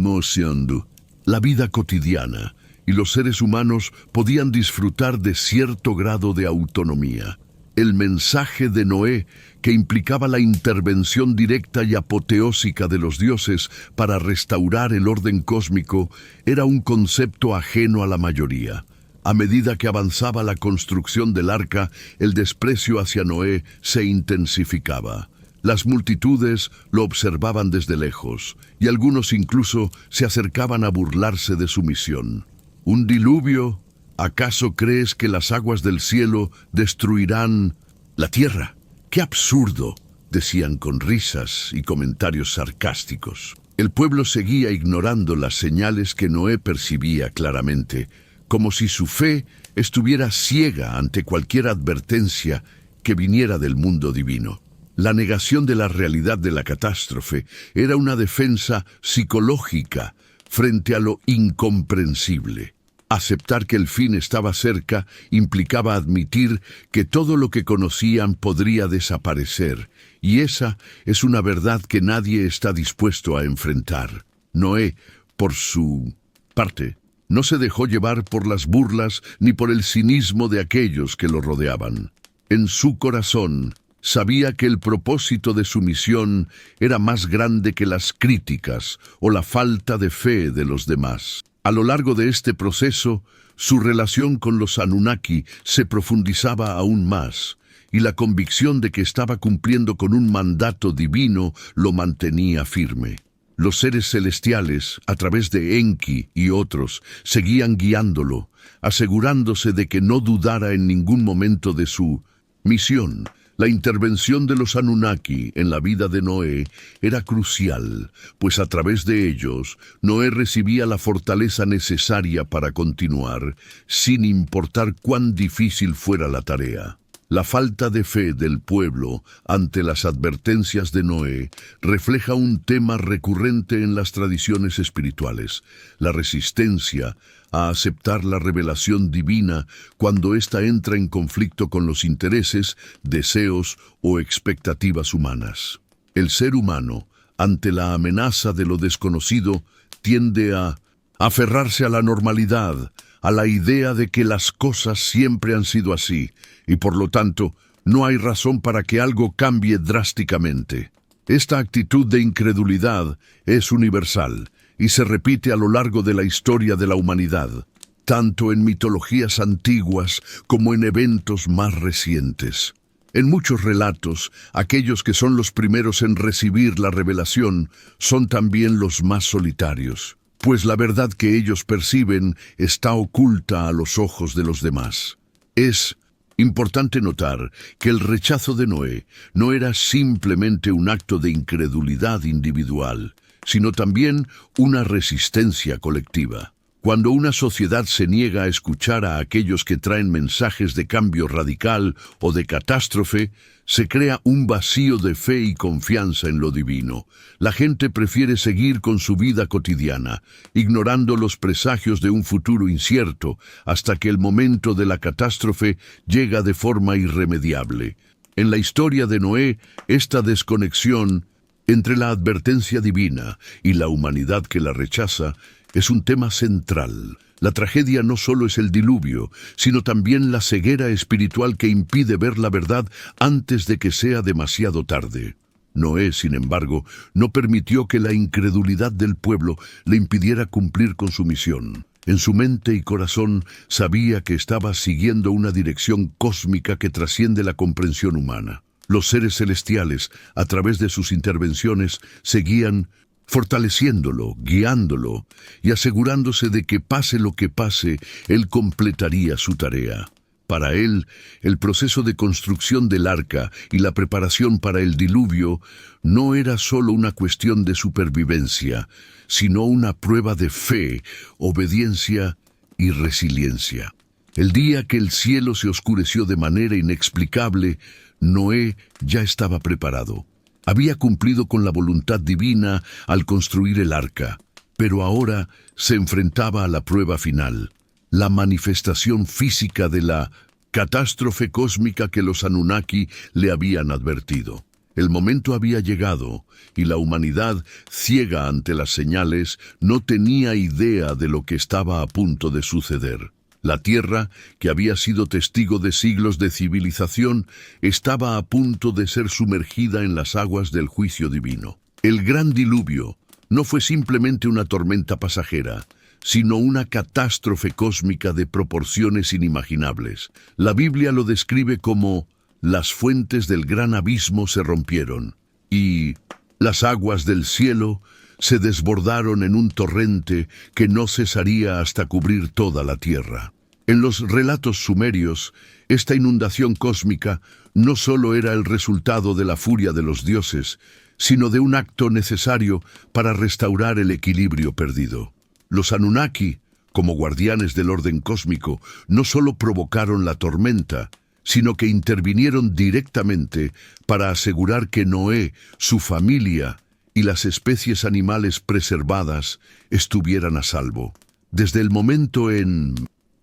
la vida cotidiana, y los seres humanos podían disfrutar de cierto grado de autonomía. El mensaje de Noé, que implicaba la intervención directa y apoteósica de los dioses para restaurar el orden cósmico, era un concepto ajeno a la mayoría. A medida que avanzaba la construcción del arca, el desprecio hacia Noé se intensificaba. Las multitudes lo observaban desde lejos, y algunos incluso se acercaban a burlarse de su misión. ¿Un diluvio? ¿Acaso crees que las aguas del cielo destruirán la tierra? ¡Qué absurdo!, decían con risas y comentarios sarcásticos. El pueblo seguía ignorando las señales que Noé percibía claramente, como si su fe estuviera ciega ante cualquier advertencia que viniera del mundo divino. La negación de la realidad de la catástrofe era una defensa psicológica frente a lo incomprensible. Aceptar que el fin estaba cerca implicaba admitir que todo lo que conocían podría desaparecer, y esa es una verdad que nadie está dispuesto a enfrentar. Noé, por su parte, no se dejó llevar por las burlas ni por el cinismo de aquellos que lo rodeaban. En su corazón, sabía que el propósito de su misión era más grande que las críticas o la falta de fe de los demás. A lo largo de este proceso, su relación con los Anunnaki se profundizaba aún más, y la convicción de que estaba cumpliendo con un mandato divino lo mantenía firme. Los seres celestiales, a través de Enki y otros, seguían guiándolo, asegurándose de que no dudara en ningún momento de su misión. La intervención de los Anunnaki en la vida de Noé era crucial, pues a través de ellos, Noé recibía la fortaleza necesaria para continuar, sin importar cuán difícil fuera la tarea. La falta de fe del pueblo ante las advertencias de Noé refleja un tema recurrente en las tradiciones espirituales: la resistencia a aceptar la revelación divina cuando ésta entra en conflicto con los intereses, deseos o expectativas humanas. El ser humano, ante la amenaza de lo desconocido, tiende a aferrarse a la normalidad, a la idea de que las cosas siempre han sido así, y por lo tanto, no hay razón para que algo cambie drásticamente. Esta actitud de incredulidad es universal y se repite a lo largo de la historia de la humanidad, tanto en mitologías antiguas como en eventos más recientes. En muchos relatos, aquellos que son los primeros en recibir la revelación son también los más solitarios, pues la verdad que ellos perciben está oculta a los ojos de los demás. Es importante notar que el rechazo de Noé no era simplemente un acto de incredulidad individual, sino también una resistencia colectiva. Cuando una sociedad se niega a escuchar a aquellos que traen mensajes de cambio radical o de catástrofe, se crea un vacío de fe y confianza en lo divino. La gente prefiere seguir con su vida cotidiana, ignorando los presagios de un futuro incierto, hasta que el momento de la catástrofe llega de forma irremediable. En la historia de Noé, esta desconexión entre la advertencia divina y la humanidad que la rechaza es un tema central. La tragedia no solo es el diluvio, sino también la ceguera espiritual que impide ver la verdad antes de que sea demasiado tarde. Noé, sin embargo, no permitió que la incredulidad del pueblo le impidiera cumplir con su misión. En su mente y corazón sabía que estaba siguiendo una dirección cósmica que trasciende la comprensión humana. Los seres celestiales, a través de sus intervenciones, seguían fortaleciéndolo, guiándolo y asegurándose de que pase lo que pase, él completaría su tarea. Para él, el proceso de construcción del arca y la preparación para el diluvio no era solo una cuestión de supervivencia, sino una prueba de fe, obediencia y resiliencia. El día que el cielo se oscureció de manera inexplicable, Noé ya estaba preparado. Había cumplido con la voluntad divina al construir el arca, pero ahora se enfrentaba a la prueba final, la manifestación física de la catástrofe cósmica que los Anunnaki le habían advertido. El momento había llegado, y la humanidad, ciega ante las señales, no tenía idea de lo que estaba a punto de suceder. La tierra, que había sido testigo de siglos de civilización, estaba a punto de ser sumergida en las aguas del juicio divino. El gran diluvio no fue simplemente una tormenta pasajera, sino una catástrofe cósmica de proporciones inimaginables. La Biblia lo describe como las fuentes del gran abismo se rompieron y las aguas del cielo se desbordaron en un torrente que no cesaría hasta cubrir toda la tierra. En los relatos sumerios, esta inundación cósmica no solo era el resultado de la furia de los dioses, sino de un acto necesario para restaurar el equilibrio perdido. Los Anunnaki, como guardianes del orden cósmico, no solo provocaron la tormenta, sino que intervinieron directamente para asegurar que Noé, su familia y las especies animales preservadas estuvieran a salvo. Desde el momento en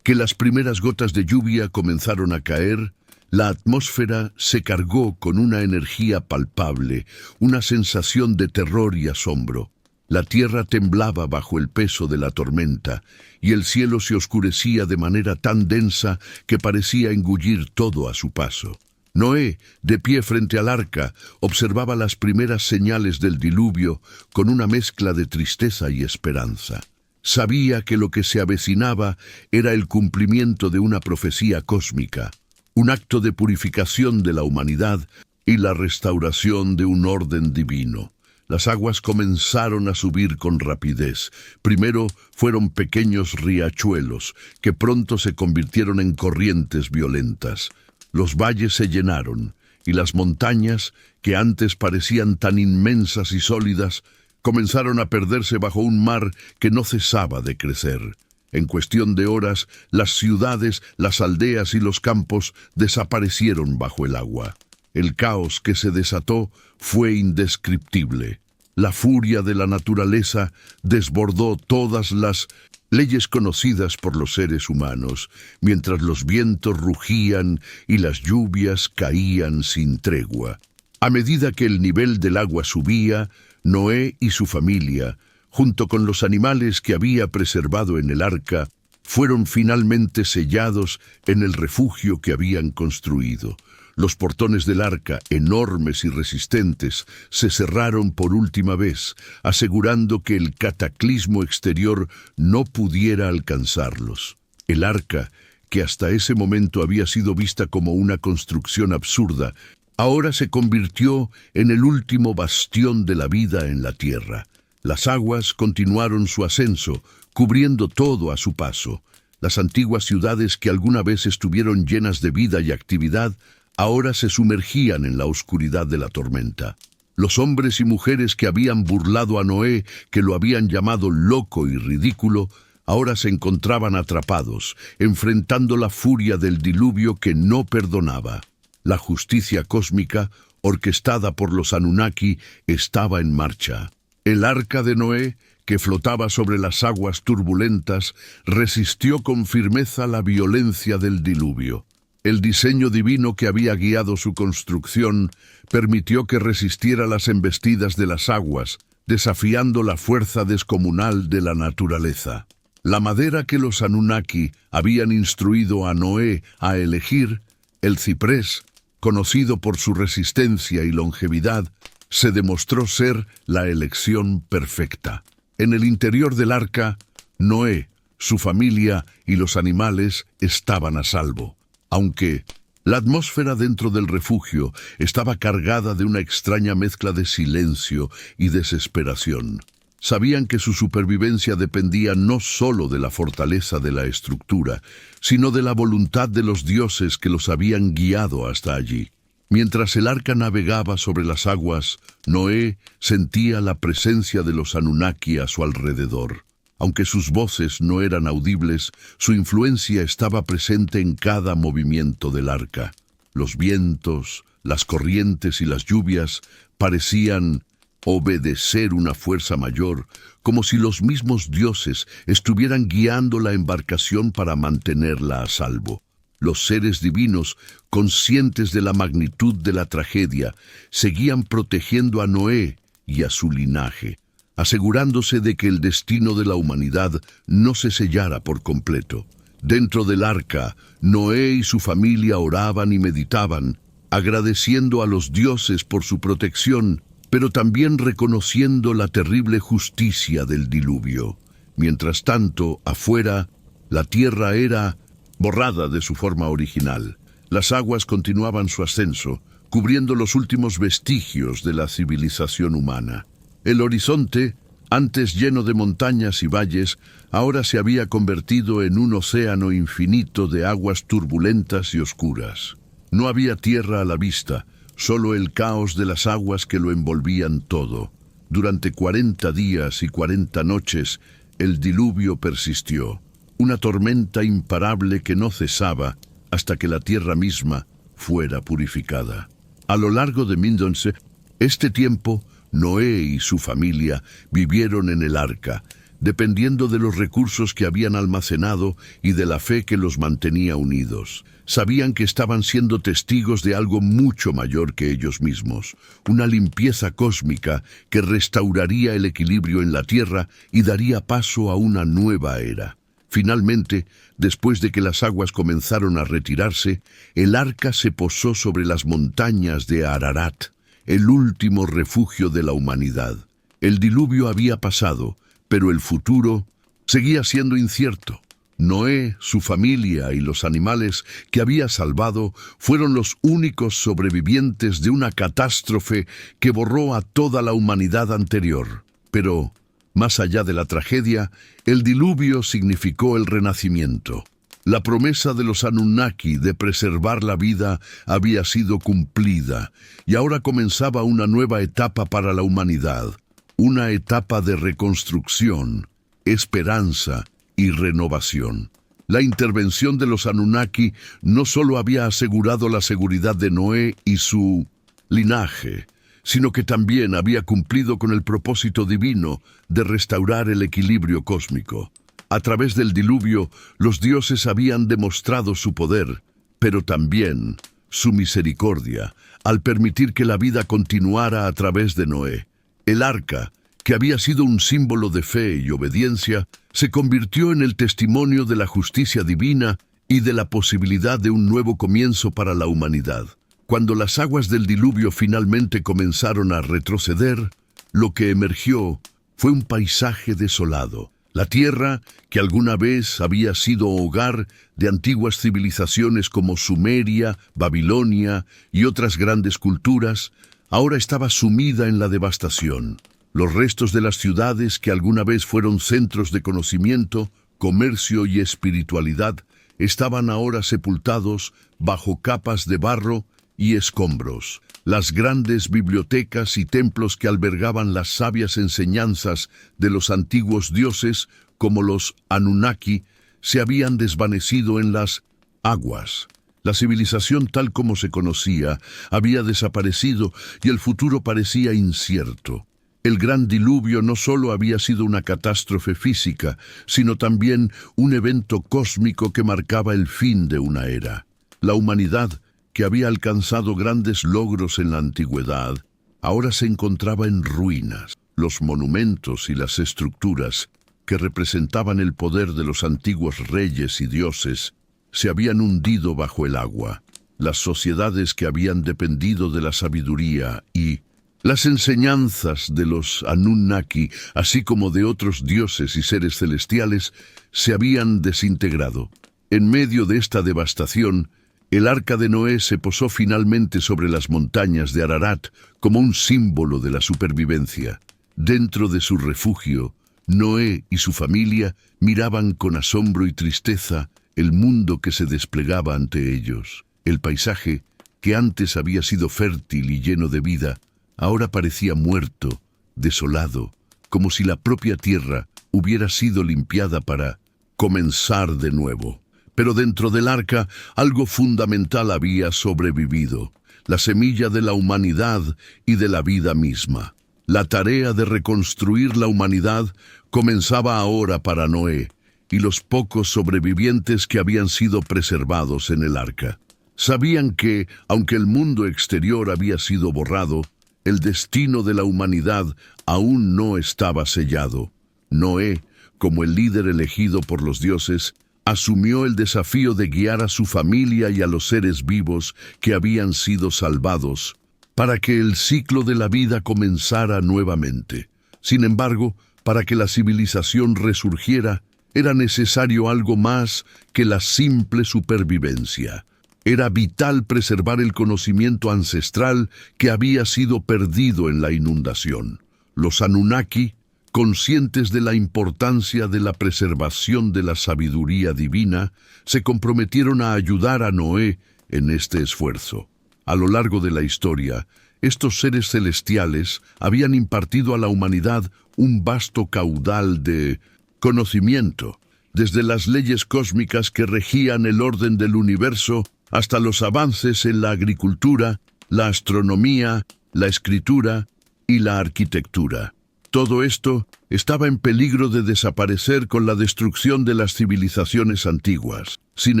que las primeras gotas de lluvia comenzaron a caer, la atmósfera se cargó con una energía palpable, una sensación de terror y asombro. La tierra temblaba bajo el peso de la tormenta, y el cielo se oscurecía de manera tan densa que parecía engullir todo a su paso. Noé, de pie frente al arca, observaba las primeras señales del diluvio con una mezcla de tristeza y esperanza. Sabía que lo que se avecinaba era el cumplimiento de una profecía cósmica, un acto de purificación de la humanidad y la restauración de un orden divino. Las aguas comenzaron a subir con rapidez. Primero fueron pequeños riachuelos, que pronto se convirtieron en corrientes violentas. Los valles se llenaron, y las montañas, que antes parecían tan inmensas y sólidas, comenzaron a perderse bajo un mar que no cesaba de crecer. En cuestión de horas, las ciudades, las aldeas y los campos desaparecieron bajo el agua. El caos que se desató fue indescriptible. La furia de la naturaleza desbordó todas las leyes conocidas por los seres humanos, mientras los vientos rugían y las lluvias caían sin tregua. A medida que el nivel del agua subía, Noé y su familia, junto con los animales que había preservado en el arca, fueron finalmente sellados en el refugio que habían construido. Los portones del arca, enormes y resistentes, se cerraron por última vez, asegurando que el cataclismo exterior no pudiera alcanzarlos. El arca, que hasta ese momento había sido vista como una construcción absurda, ahora se convirtió en el último bastión de la vida en la tierra. Las aguas continuaron su ascenso, cubriendo todo a su paso. Las antiguas ciudades que alguna vez estuvieron llenas de vida y actividad, ahora se sumergían en la oscuridad de la tormenta. Los hombres y mujeres que habían burlado a Noé, que lo habían llamado loco y ridículo, ahora se encontraban atrapados, enfrentando la furia del diluvio que no perdonaba. La justicia cósmica, orquestada por los Anunnaki, estaba en marcha. El arca de Noé, que flotaba sobre las aguas turbulentas, resistió con firmeza la violencia del diluvio. El diseño divino que había guiado su construcción permitió que resistiera las embestidas de las aguas, desafiando la fuerza descomunal de la naturaleza. La madera que los Anunnaki habían instruido a Noé a elegir, el ciprés, conocido por su resistencia y longevidad, se demostró ser la elección perfecta. En el interior del arca, Noé, su familia y los animales estaban a salvo. Aunque la atmósfera dentro del refugio estaba cargada de una extraña mezcla de silencio y desesperación. Sabían que su supervivencia dependía no solo de la fortaleza de la estructura, sino de la voluntad de los dioses que los habían guiado hasta allí. Mientras el arca navegaba sobre las aguas, Noé sentía la presencia de los Anunnaki a su alrededor. Aunque sus voces no eran audibles, su influencia estaba presente en cada movimiento del arca. Los vientos, las corrientes y las lluvias parecían obedecer una fuerza mayor, como si los mismos dioses estuvieran guiando la embarcación para mantenerla a salvo. Los seres divinos, conscientes de la magnitud de la tragedia, seguían protegiendo a Noé y a su linaje, asegurándose de que el destino de la humanidad no se sellara por completo. Dentro del arca, Noé y su familia oraban y meditaban, agradeciendo a los dioses por su protección, pero también reconociendo la terrible justicia del diluvio. Mientras tanto, afuera, la tierra era borrada de su forma original. Las aguas continuaban su ascenso, cubriendo los últimos vestigios de la civilización humana. El horizonte, antes lleno de montañas y valles, ahora se había convertido en un océano infinito de aguas turbulentas y oscuras. No había tierra a la vista, solo el caos de las aguas que lo envolvían todo. Durante 40 días y 40 noches, el diluvio persistió, una tormenta imparable que no cesaba hasta que la tierra misma fuera purificada. A lo largo de 1011, este tiempo, Noé y su familia vivieron en el arca, dependiendo de los recursos que habían almacenado y de la fe que los mantenía unidos. Sabían que estaban siendo testigos de algo mucho mayor que ellos mismos, una limpieza cósmica que restauraría el equilibrio en la tierra y daría paso a una nueva era. Finalmente, después de que las aguas comenzaron a retirarse, el arca se posó sobre las montañas de Ararat, el último refugio de la humanidad. El diluvio había pasado, pero el futuro seguía siendo incierto. Noé, su familia y los animales que había salvado fueron los únicos sobrevivientes de una catástrofe que borró a toda la humanidad anterior. Pero, más allá de la tragedia, el diluvio significó el renacimiento. La promesa de los Anunnaki de preservar la vida había sido cumplida y ahora comenzaba una nueva etapa para la humanidad, una etapa de reconstrucción, esperanza y renovación. La intervención de los Anunnaki no solo había asegurado la seguridad de Noé y su linaje, sino que también había cumplido con el propósito divino de restaurar el equilibrio cósmico. A través del diluvio, los dioses habían demostrado su poder, pero también su misericordia, al permitir que la vida continuara a través de Noé. El arca, que había sido un símbolo de fe y obediencia, se convirtió en el testimonio de la justicia divina y de la posibilidad de un nuevo comienzo para la humanidad. Cuando las aguas del diluvio finalmente comenzaron a retroceder, lo que emergió fue un paisaje desolado. La tierra, que alguna vez había sido hogar de antiguas civilizaciones como Sumeria, Babilonia y otras grandes culturas, ahora estaba sumida en la devastación. Los restos de las ciudades que alguna vez fueron centros de conocimiento, comercio y espiritualidad, estaban ahora sepultados bajo capas de barro y escombros. Las grandes bibliotecas y templos que albergaban las sabias enseñanzas de los antiguos dioses, como los Anunnaki, se habían desvanecido en las aguas. La civilización tal como se conocía había desaparecido y el futuro parecía incierto. El gran diluvio no solo había sido una catástrofe física, sino también un evento cósmico que marcaba el fin de una era. La humanidad, que había alcanzado grandes logros en la antigüedad, ahora se encontraba en ruinas. Los monumentos y las estructuras que representaban el poder de los antiguos reyes y dioses se habían hundido bajo el agua. Las sociedades que habían dependido de la sabiduría y las enseñanzas de los Anunnaki, así como de otros dioses y seres celestiales, se habían desintegrado. En medio de esta devastación, el arca de Noé se posó finalmente sobre las montañas de Ararat como un símbolo de la supervivencia. Dentro de su refugio, Noé y su familia miraban con asombro y tristeza el mundo que se desplegaba ante ellos. El paisaje, que antes había sido fértil y lleno de vida, ahora parecía muerto, desolado, como si la propia tierra hubiera sido limpiada para comenzar de nuevo. Pero dentro del arca algo fundamental había sobrevivido, la semilla de la humanidad y de la vida misma. La tarea de reconstruir la humanidad comenzaba ahora para Noé y los pocos sobrevivientes que habían sido preservados en el arca. Sabían que, aunque el mundo exterior había sido borrado, el destino de la humanidad aún no estaba sellado. Noé, como el líder elegido por los dioses, asumió el desafío de guiar a su familia y a los seres vivos que habían sido salvados, para que el ciclo de la vida comenzara nuevamente. Sin embargo, para que la civilización resurgiera, era necesario algo más que la simple supervivencia. Era vital preservar el conocimiento ancestral que había sido perdido en la inundación. Los Anunnaki, conscientes de la importancia de la preservación de la sabiduría divina, se comprometieron a ayudar a Noé en este esfuerzo. A lo largo de la historia, estos seres celestiales habían impartido a la humanidad un vasto caudal de conocimiento, desde las leyes cósmicas que regían el orden del universo hasta los avances en la agricultura, la astronomía, la escritura y la arquitectura. Todo esto estaba en peligro de desaparecer con la destrucción de las civilizaciones antiguas. Sin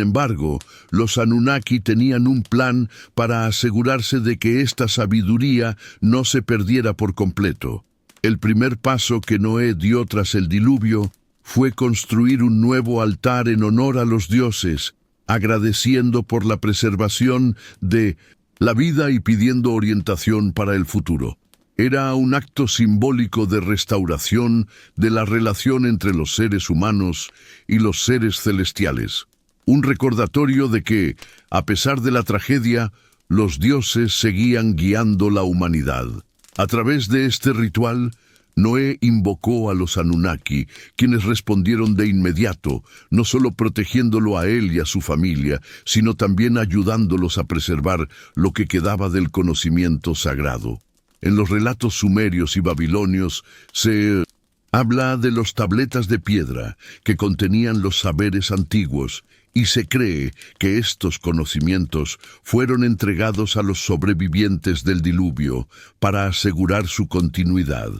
embargo, los Anunnaki tenían un plan para asegurarse de que esta sabiduría no se perdiera por completo. El primer paso que Noé dio tras el diluvio fue construir un nuevo altar en honor a los dioses, agradeciendo por la preservación de la vida y pidiendo orientación para el futuro. Era un acto simbólico de restauración de la relación entre los seres humanos y los seres celestiales. Un recordatorio de que, a pesar de la tragedia, los dioses seguían guiando la humanidad. A través de este ritual, Noé invocó a los Anunnaki, quienes respondieron de inmediato, no solo protegiéndolo a él y a su familia, sino también ayudándolos a preservar lo que quedaba del conocimiento sagrado. En los relatos sumerios y babilonios se habla de los tabletas de piedra que contenían los saberes antiguos, y se cree que estos conocimientos fueron entregados a los sobrevivientes del diluvio para asegurar su continuidad.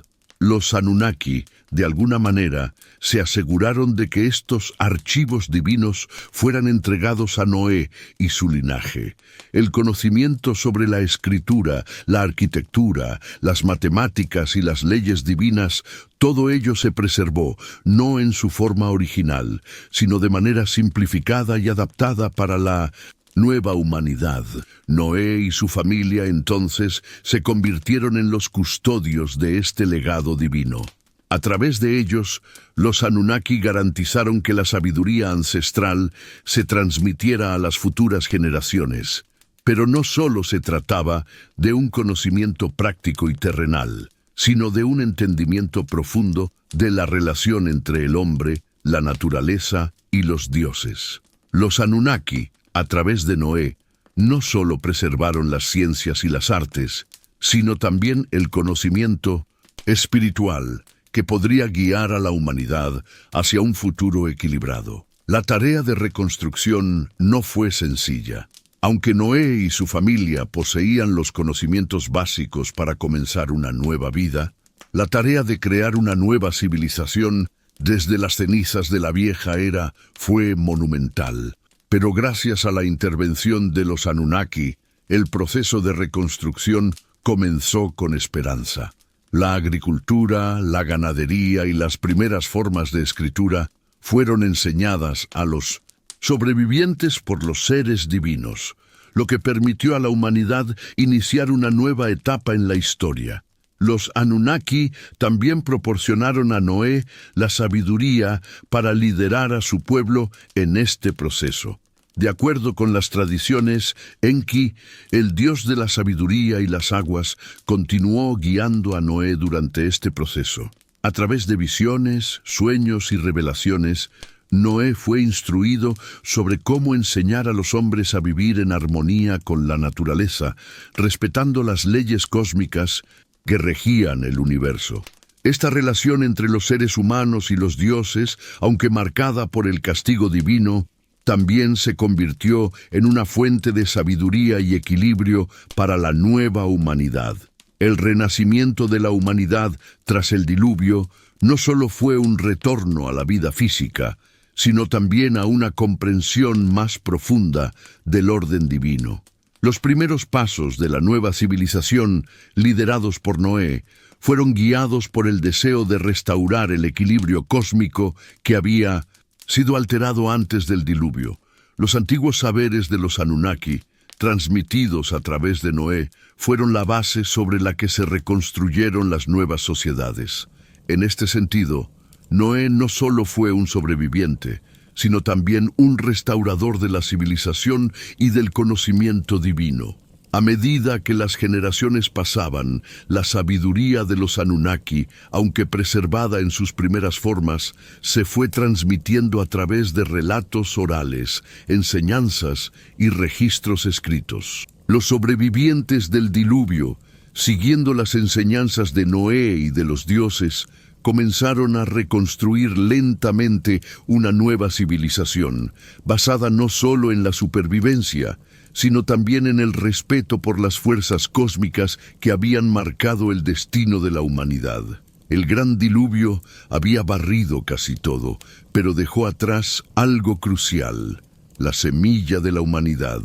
Los Anunnaki, de alguna manera, se aseguraron de que estos archivos divinos fueran entregados a Noé y su linaje. El conocimiento sobre la escritura, la arquitectura, las matemáticas y las leyes divinas, todo ello se preservó, no en su forma original, sino de manera simplificada y adaptada para la nueva humanidad. Noé y su familia entonces se convirtieron en los custodios de este legado divino. A través de ellos, los Anunnaki garantizaron que la sabiduría ancestral se transmitiera a las futuras generaciones. Pero no solo se trataba de un conocimiento práctico y terrenal, sino de un entendimiento profundo de la relación entre el hombre, la naturaleza y los dioses. Los Anunnaki, a través de Noé, no solo preservaron las ciencias y las artes, sino también el conocimiento espiritual que podría guiar a la humanidad hacia un futuro equilibrado. La tarea de reconstrucción no fue sencilla. Aunque Noé y su familia poseían los conocimientos básicos para comenzar una nueva vida, la tarea de crear una nueva civilización desde las cenizas de la vieja era fue monumental. Pero gracias a la intervención de los Anunnaki, el proceso de reconstrucción comenzó con esperanza. La agricultura, la ganadería y las primeras formas de escritura fueron enseñadas a los sobrevivientes por los seres divinos, lo que permitió a la humanidad iniciar una nueva etapa en la historia. Los Anunnaki también proporcionaron a Noé la sabiduría para liderar a su pueblo en este proceso. De acuerdo con las tradiciones, Enki, el dios de la sabiduría y las aguas, continuó guiando a Noé durante este proceso. A través de visiones, sueños y revelaciones, Noé fue instruido sobre cómo enseñar a los hombres a vivir en armonía con la naturaleza, respetando las leyes cósmicas que regían el universo. Esta relación entre los seres humanos y los dioses, aunque marcada por el castigo divino, también se convirtió en una fuente de sabiduría y equilibrio para la nueva humanidad. El renacimiento de la humanidad tras el diluvio no solo fue un retorno a la vida física, sino también a una comprensión más profunda del orden divino. Los primeros pasos de la nueva civilización, liderados por Noé, fueron guiados por el deseo de restaurar el equilibrio cósmico que había sido alterado antes del diluvio. Los antiguos saberes de los Anunnaki, transmitidos a través de Noé, fueron la base sobre la que se reconstruyeron las nuevas sociedades. En este sentido, Noé no solo fue un sobreviviente, sino también un restaurador de la civilización y del conocimiento divino. A medida que las generaciones pasaban, la sabiduría de los Anunnaki, aunque preservada en sus primeras formas, se fue transmitiendo a través de relatos orales, enseñanzas y registros escritos. Los sobrevivientes del diluvio, siguiendo las enseñanzas de Noé y de los dioses, comenzaron a reconstruir lentamente una nueva civilización, basada no solo en la supervivencia, sino también en el respeto por las fuerzas cósmicas que habían marcado el destino de la humanidad. El gran diluvio había barrido casi todo, pero dejó atrás algo crucial: la semilla de la humanidad.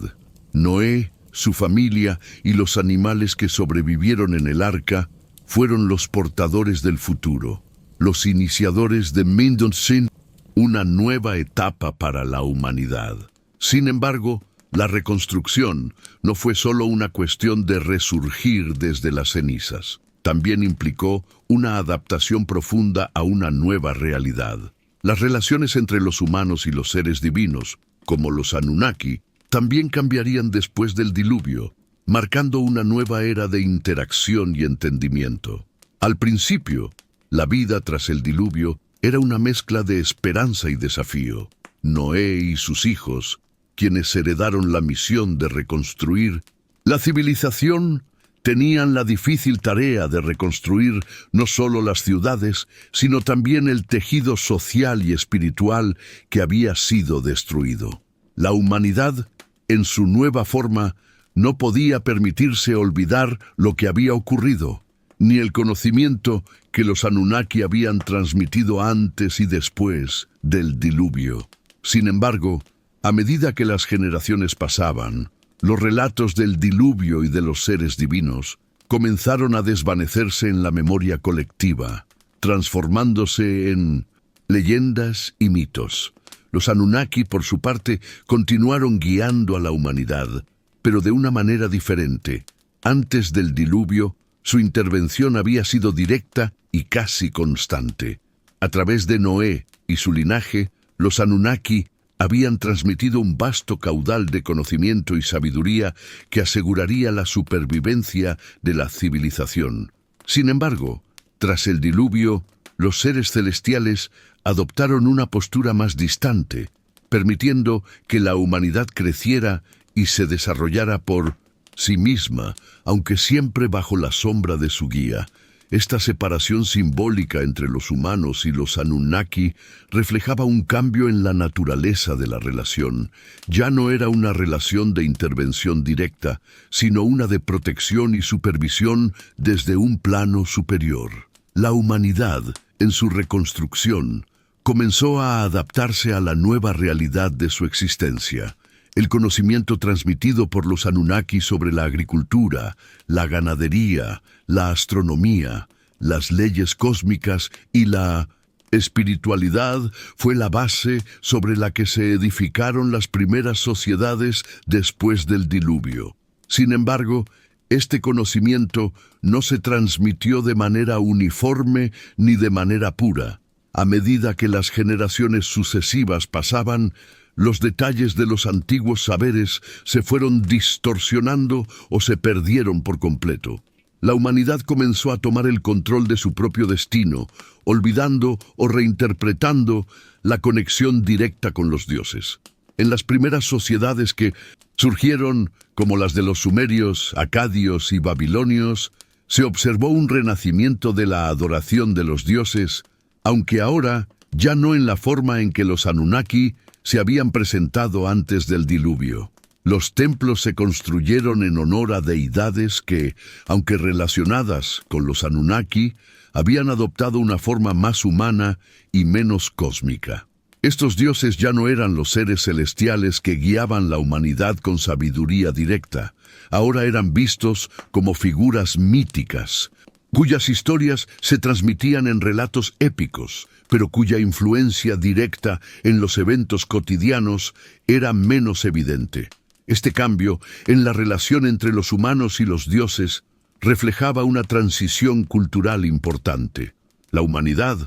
Noé, su familia y los animales que sobrevivieron en el arca fueron los portadores del futuro, los iniciadores de Mindon-Sin, una nueva etapa para la humanidad. Sin embargo, la reconstrucción no fue solo una cuestión de resurgir desde las cenizas. También implicó una adaptación profunda a una nueva realidad. Las relaciones entre los humanos y los seres divinos, como los Anunnaki, también cambiarían después del diluvio, marcando una nueva era de interacción y entendimiento. Al principio, la vida tras el diluvio era una mezcla de esperanza y desafío. Noé y sus hijos, quienes heredaron la misión de reconstruir la civilización, tenían la difícil tarea de reconstruir no solo las ciudades, sino también el tejido social y espiritual que había sido destruido. La humanidad, en su nueva forma, no podía permitirse olvidar lo que había ocurrido, ni el conocimiento que los Anunnaki habían transmitido antes y después del diluvio. Sin embargo, a medida que las generaciones pasaban, los relatos del diluvio y de los seres divinos comenzaron a desvanecerse en la memoria colectiva, transformándose en leyendas y mitos. Los Anunnaki, por su parte, continuaron guiando a la humanidad, pero de una manera diferente. Antes del diluvio, su intervención había sido directa y casi constante. A través de Noé y su linaje, los Anunnaki habían transmitido un vasto caudal de conocimiento y sabiduría que aseguraría la supervivencia de la civilización. Sin embargo, tras el diluvio, los seres celestiales adoptaron una postura más distante, permitiendo que la humanidad creciera y se desarrollara por sí misma, aunque siempre bajo la sombra de su guía. Esta separación simbólica entre los humanos y los Anunnaki reflejaba un cambio en la naturaleza de la relación. Ya no era una relación de intervención directa, sino una de protección y supervisión desde un plano superior. La humanidad, en su reconstrucción, comenzó a adaptarse a la nueva realidad de su existencia. El conocimiento transmitido por los Anunnaki sobre la agricultura, la ganadería, la astronomía, las leyes cósmicas y la espiritualidad fue la base sobre la que se edificaron las primeras sociedades después del diluvio. Sin embargo, este conocimiento no se transmitió de manera uniforme ni de manera pura. A medida que las generaciones sucesivas pasaban, los detalles de los antiguos saberes se fueron distorsionando o se perdieron por completo. La humanidad comenzó a tomar el control de su propio destino, olvidando o reinterpretando la conexión directa con los dioses. En las primeras sociedades que surgieron, como las de los sumerios, acadios y babilonios, se observó un renacimiento de la adoración de los dioses, aunque ahora ya no en la forma en que los Anunnaki se habían presentado antes del diluvio. Los templos se construyeron en honor a deidades que, aunque relacionadas con los Anunnaki, habían adoptado una forma más humana y menos cósmica. Estos dioses ya no eran los seres celestiales que guiaban la humanidad con sabiduría directa. Ahora eran vistos como figuras míticas, cuyas historias se transmitían en relatos épicos, pero cuya influencia directa en los eventos cotidianos era menos evidente. Este cambio en la relación entre los humanos y los dioses reflejaba una transición cultural importante. La humanidad,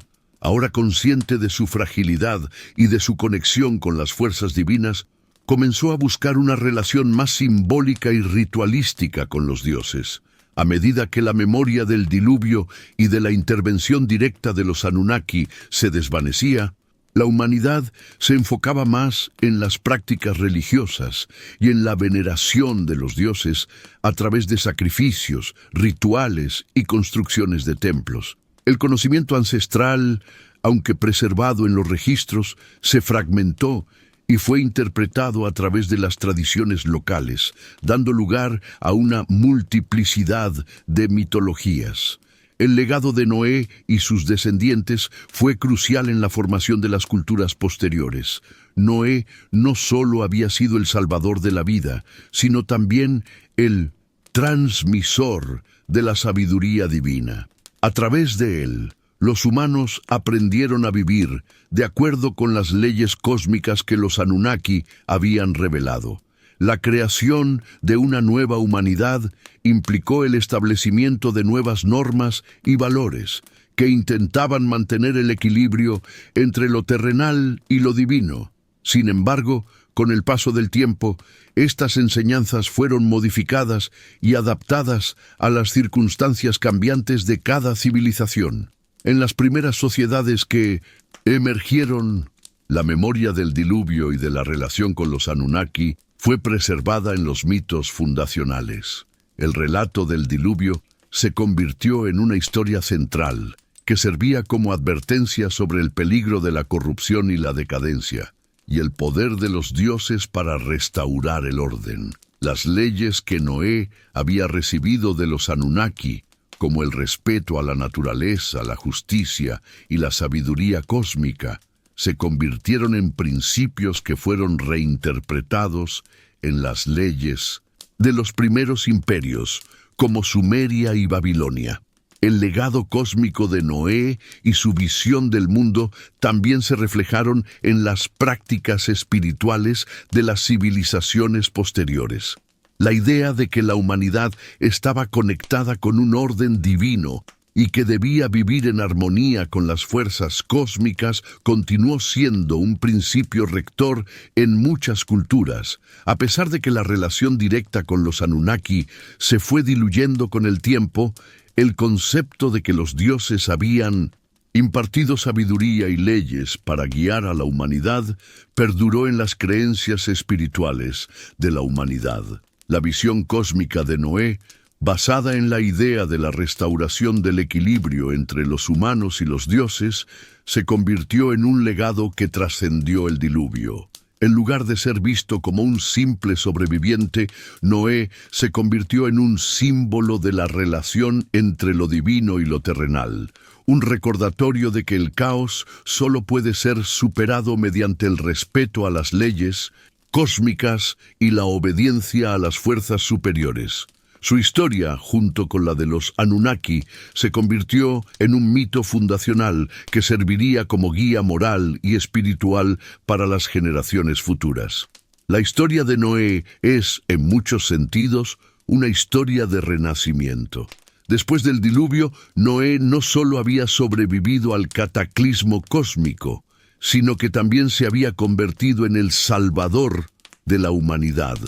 ahora consciente de su fragilidad y de su conexión con las fuerzas divinas, comenzó a buscar una relación más simbólica y ritualística con los dioses. A medida que la memoria del diluvio y de la intervención directa de los Anunnaki se desvanecía, la humanidad se enfocaba más en las prácticas religiosas y en la veneración de los dioses a través de sacrificios, rituales y construcciones de templos. El conocimiento ancestral, aunque preservado en los registros, se fragmentó y fue interpretado a través de las tradiciones locales, dando lugar a una multiplicidad de mitologías. El legado de Noé y sus descendientes fue crucial en la formación de las culturas posteriores. Noé no solo había sido el salvador de la vida, sino también el transmisor de la sabiduría divina. A través de él, los humanos aprendieron a vivir de acuerdo con las leyes cósmicas que los Anunnaki habían revelado. La creación de una nueva humanidad implicó el establecimiento de nuevas normas y valores que intentaban mantener el equilibrio entre lo terrenal y lo divino. Sin embargo, con el paso del tiempo, estas enseñanzas fueron modificadas y adaptadas a las circunstancias cambiantes de cada civilización. En las primeras sociedades que emergieron, la memoria del diluvio y de la relación con los Anunnaki fue preservada en los mitos fundacionales. El relato del diluvio se convirtió en una historia central que servía como advertencia sobre el peligro de la corrupción y la decadencia, y el poder de los dioses para restaurar el orden. Las leyes que Noé había recibido de los Anunnaki, como el respeto a la naturaleza, la justicia y la sabiduría cósmica, se convirtieron en principios que fueron reinterpretados en las leyes de los primeros imperios, como Sumeria y Babilonia. El legado cósmico de Noé y su visión del mundo también se reflejaron en las prácticas espirituales de las civilizaciones posteriores. La idea de que la humanidad estaba conectada con un orden divino y que debía vivir en armonía con las fuerzas cósmicas continuó siendo un principio rector en muchas culturas, a pesar de que la relación directa con los Anunnaki se fue diluyendo con el tiempo. El concepto de que los dioses habían impartido sabiduría y leyes para guiar a la humanidad perduró en las creencias espirituales de la humanidad. La visión cósmica de Noé, basada en la idea de la restauración del equilibrio entre los humanos y los dioses, se convirtió en un legado que trascendió el diluvio. En lugar de ser visto como un simple sobreviviente, Noé se convirtió en un símbolo de la relación entre lo divino y lo terrenal, un recordatorio de que el caos solo puede ser superado mediante el respeto a las leyes cósmicas y la obediencia a las fuerzas superiores. Su historia, junto con la de los Anunnaki, se convirtió en un mito fundacional que serviría como guía moral y espiritual para las generaciones futuras. La historia de Noé es, en muchos sentidos, una historia de renacimiento. Después del diluvio, Noé no solo había sobrevivido al cataclismo cósmico, sino que también se había convertido en el salvador de la humanidad,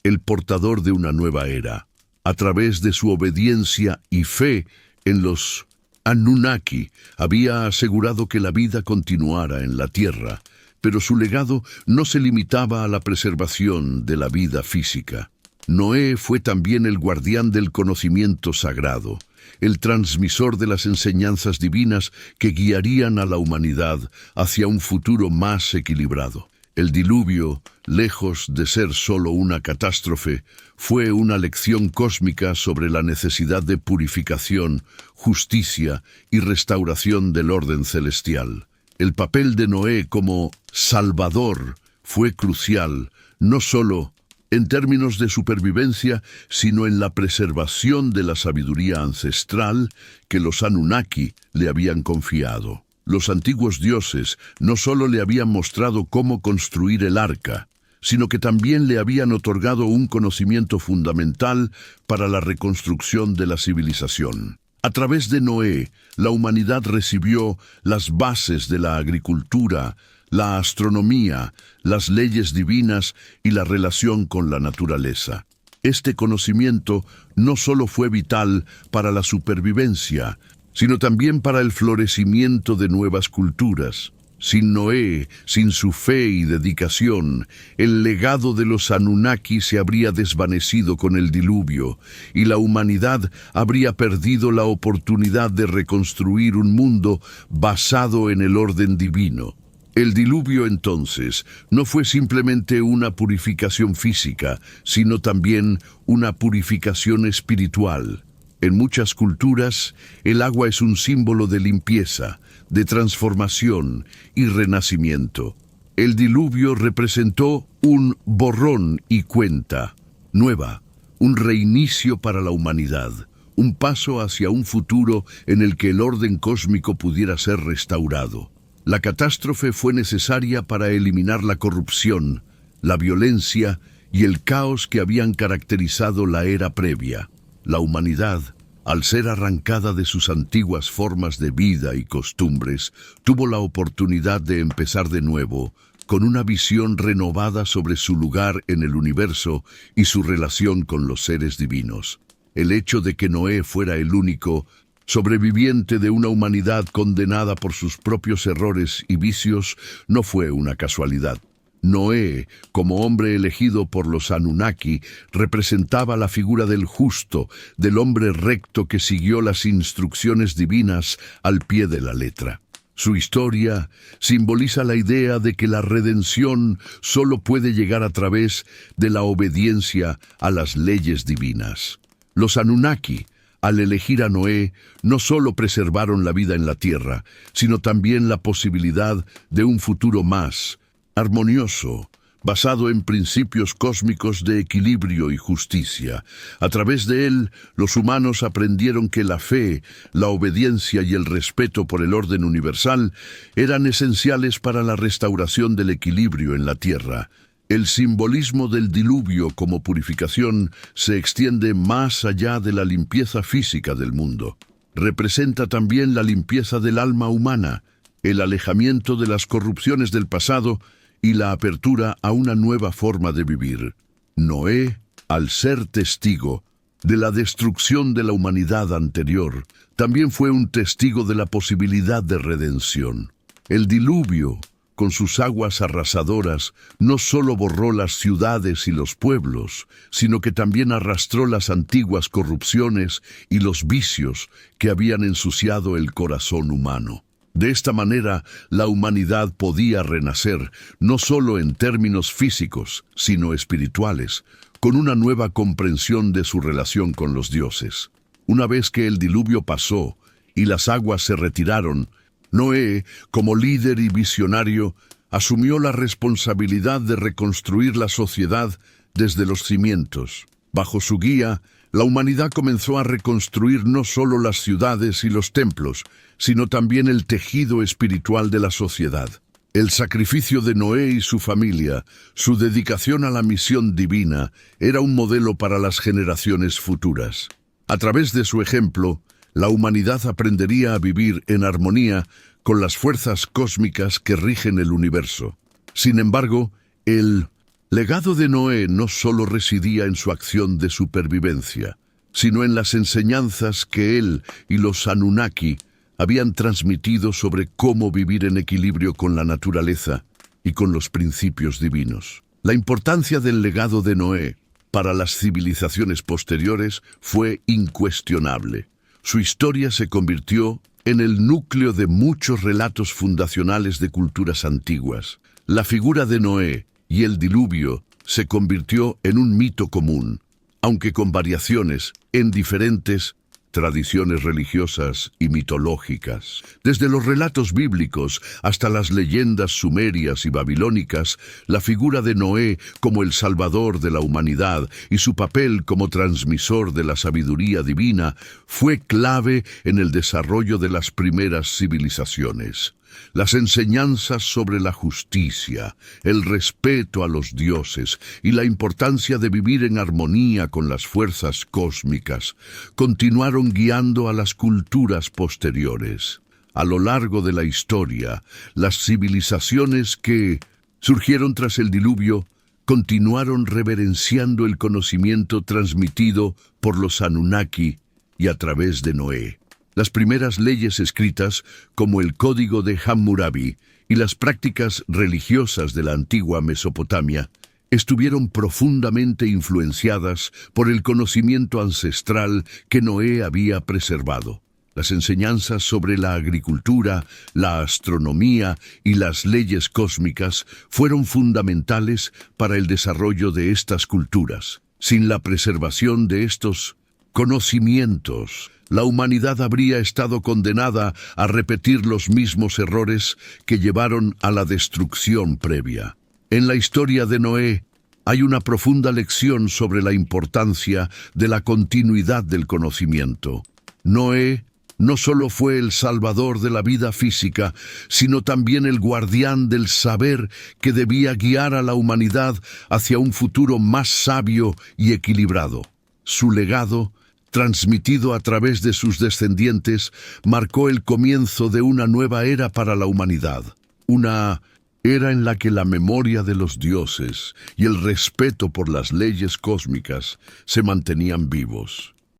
el portador de una nueva era. A través de su obediencia y fe en los Anunnaki, había asegurado que la vida continuara en la tierra, pero su legado no se limitaba a la preservación de la vida física. Noé fue también el guardián del conocimiento sagrado, el transmisor de las enseñanzas divinas que guiarían a la humanidad hacia un futuro más equilibrado. El diluvio, lejos de ser solo una catástrofe, fue una lección cósmica sobre la necesidad de purificación, justicia y restauración del orden celestial. El papel de Noé como salvador fue crucial, no solo en términos de supervivencia, sino en la preservación de la sabiduría ancestral que los Anunnaki le habían confiado. Los antiguos dioses no solo le habían mostrado cómo construir el arca, sino que también le habían otorgado un conocimiento fundamental para la reconstrucción de la civilización. A través de Noé, la humanidad recibió las bases de la agricultura, la astronomía, las leyes divinas y la relación con la naturaleza. Este conocimiento no solo fue vital para la supervivencia, sino también para el florecimiento de nuevas culturas. Sin Noé, sin su fe y dedicación, el legado de los Anunnaki se habría desvanecido con el diluvio, y la humanidad habría perdido la oportunidad de reconstruir un mundo basado en el orden divino. El diluvio, entonces, no fue simplemente una purificación física, sino también una purificación espiritual. En muchas culturas, el agua es un símbolo de limpieza, de transformación y renacimiento. El diluvio representó un borrón y cuenta nueva, un reinicio para la humanidad, un paso hacia un futuro en el que el orden cósmico pudiera ser restaurado. La catástrofe fue necesaria para eliminar la corrupción, la violencia y el caos que habían caracterizado la era previa. La humanidad, al ser arrancada de sus antiguas formas de vida y costumbres, tuvo la oportunidad de empezar de nuevo, con una visión renovada sobre su lugar en el universo y su relación con los seres divinos. El hecho de que Noé fuera el único sobreviviente de una humanidad condenada por sus propios errores y vicios no fue una casualidad. Noé, como hombre elegido por los Anunnaki, representaba la figura del justo, del hombre recto que siguió las instrucciones divinas al pie de la letra. Su historia simboliza la idea de que la redención solo puede llegar a través de la obediencia a las leyes divinas. Los Anunnaki, al elegir a Noé, no solo preservaron la vida en la tierra, sino también la posibilidad de un futuro más armonioso, basado en principios cósmicos de equilibrio y justicia. A través de él, los humanos aprendieron que la fe, la obediencia y el respeto por el orden universal eran esenciales para la restauración del equilibrio en la tierra. El simbolismo del diluvio como purificación se extiende más allá de la limpieza física del mundo. Representa también la limpieza del alma humana, el alejamiento de las corrupciones del pasado y la apertura a una nueva forma de vivir. Noé, al ser testigo de la destrucción de la humanidad anterior, también fue un testigo de la posibilidad de redención. El diluvio, con sus aguas arrasadoras, no solo borró las ciudades y los pueblos, sino que también arrastró las antiguas corrupciones y los vicios que habían ensuciado el corazón humano. De esta manera, la humanidad podía renacer, no solo en términos físicos, sino espirituales, con una nueva comprensión de su relación con los dioses. Una vez que el diluvio pasó y las aguas se retiraron, Noé, como líder y visionario, asumió la responsabilidad de reconstruir la sociedad desde los cimientos. Bajo su guía, la humanidad comenzó a reconstruir no solo las ciudades y los templos, sino también el tejido espiritual de la sociedad. El sacrificio de Noé y su familia, su dedicación a la misión divina, era un modelo para las generaciones futuras. A través de su ejemplo, la humanidad aprendería a vivir en armonía con las fuerzas cósmicas que rigen el universo. Sin embargo, el legado de Noé no solo residía en su acción de supervivencia, sino en las enseñanzas que él y los Anunnaki habían transmitido sobre cómo vivir en equilibrio con la naturaleza y con los principios divinos. La importancia del legado de Noé para las civilizaciones posteriores fue incuestionable. Su historia se convirtió en el núcleo de muchos relatos fundacionales de culturas antiguas. La figura de Noé y el diluvio se convirtió en un mito común, aunque con variaciones en diferentes tradiciones religiosas y mitológicas. Desde los relatos bíblicos hasta las leyendas sumerias y babilónicas, la figura de Noé como el salvador de la humanidad y su papel como transmisor de la sabiduría divina fue clave en el desarrollo de las primeras civilizaciones. Las enseñanzas sobre la justicia, el respeto a los dioses y la importancia de vivir en armonía con las fuerzas cósmicas continuaron guiando a las culturas posteriores. A lo largo de la historia, las civilizaciones que surgieron tras el diluvio continuaron reverenciando el conocimiento transmitido por los Anunnaki y a través de Noé. Las primeras leyes escritas, como el Código de Hammurabi y las prácticas religiosas de la antigua Mesopotamia, estuvieron profundamente influenciadas por el conocimiento ancestral que Noé había preservado. Las enseñanzas sobre la agricultura, la astronomía y las leyes cósmicas fueron fundamentales para el desarrollo de estas culturas. Sin la preservación de estos conocimientos, la humanidad habría estado condenada a repetir los mismos errores que llevaron a la destrucción previa. En la historia de Noé hay una profunda lección sobre la importancia de la continuidad del conocimiento. Noé no solo fue el salvador de la vida física, sino también el guardián del saber que debía guiar a la humanidad hacia un futuro más sabio y equilibrado. Su legado, transmitido a través de sus descendientes, marcó el comienzo de una nueva era para la humanidad. Una era en la que la memoria de los dioses y el respeto por las leyes cósmicas se mantenían vivos.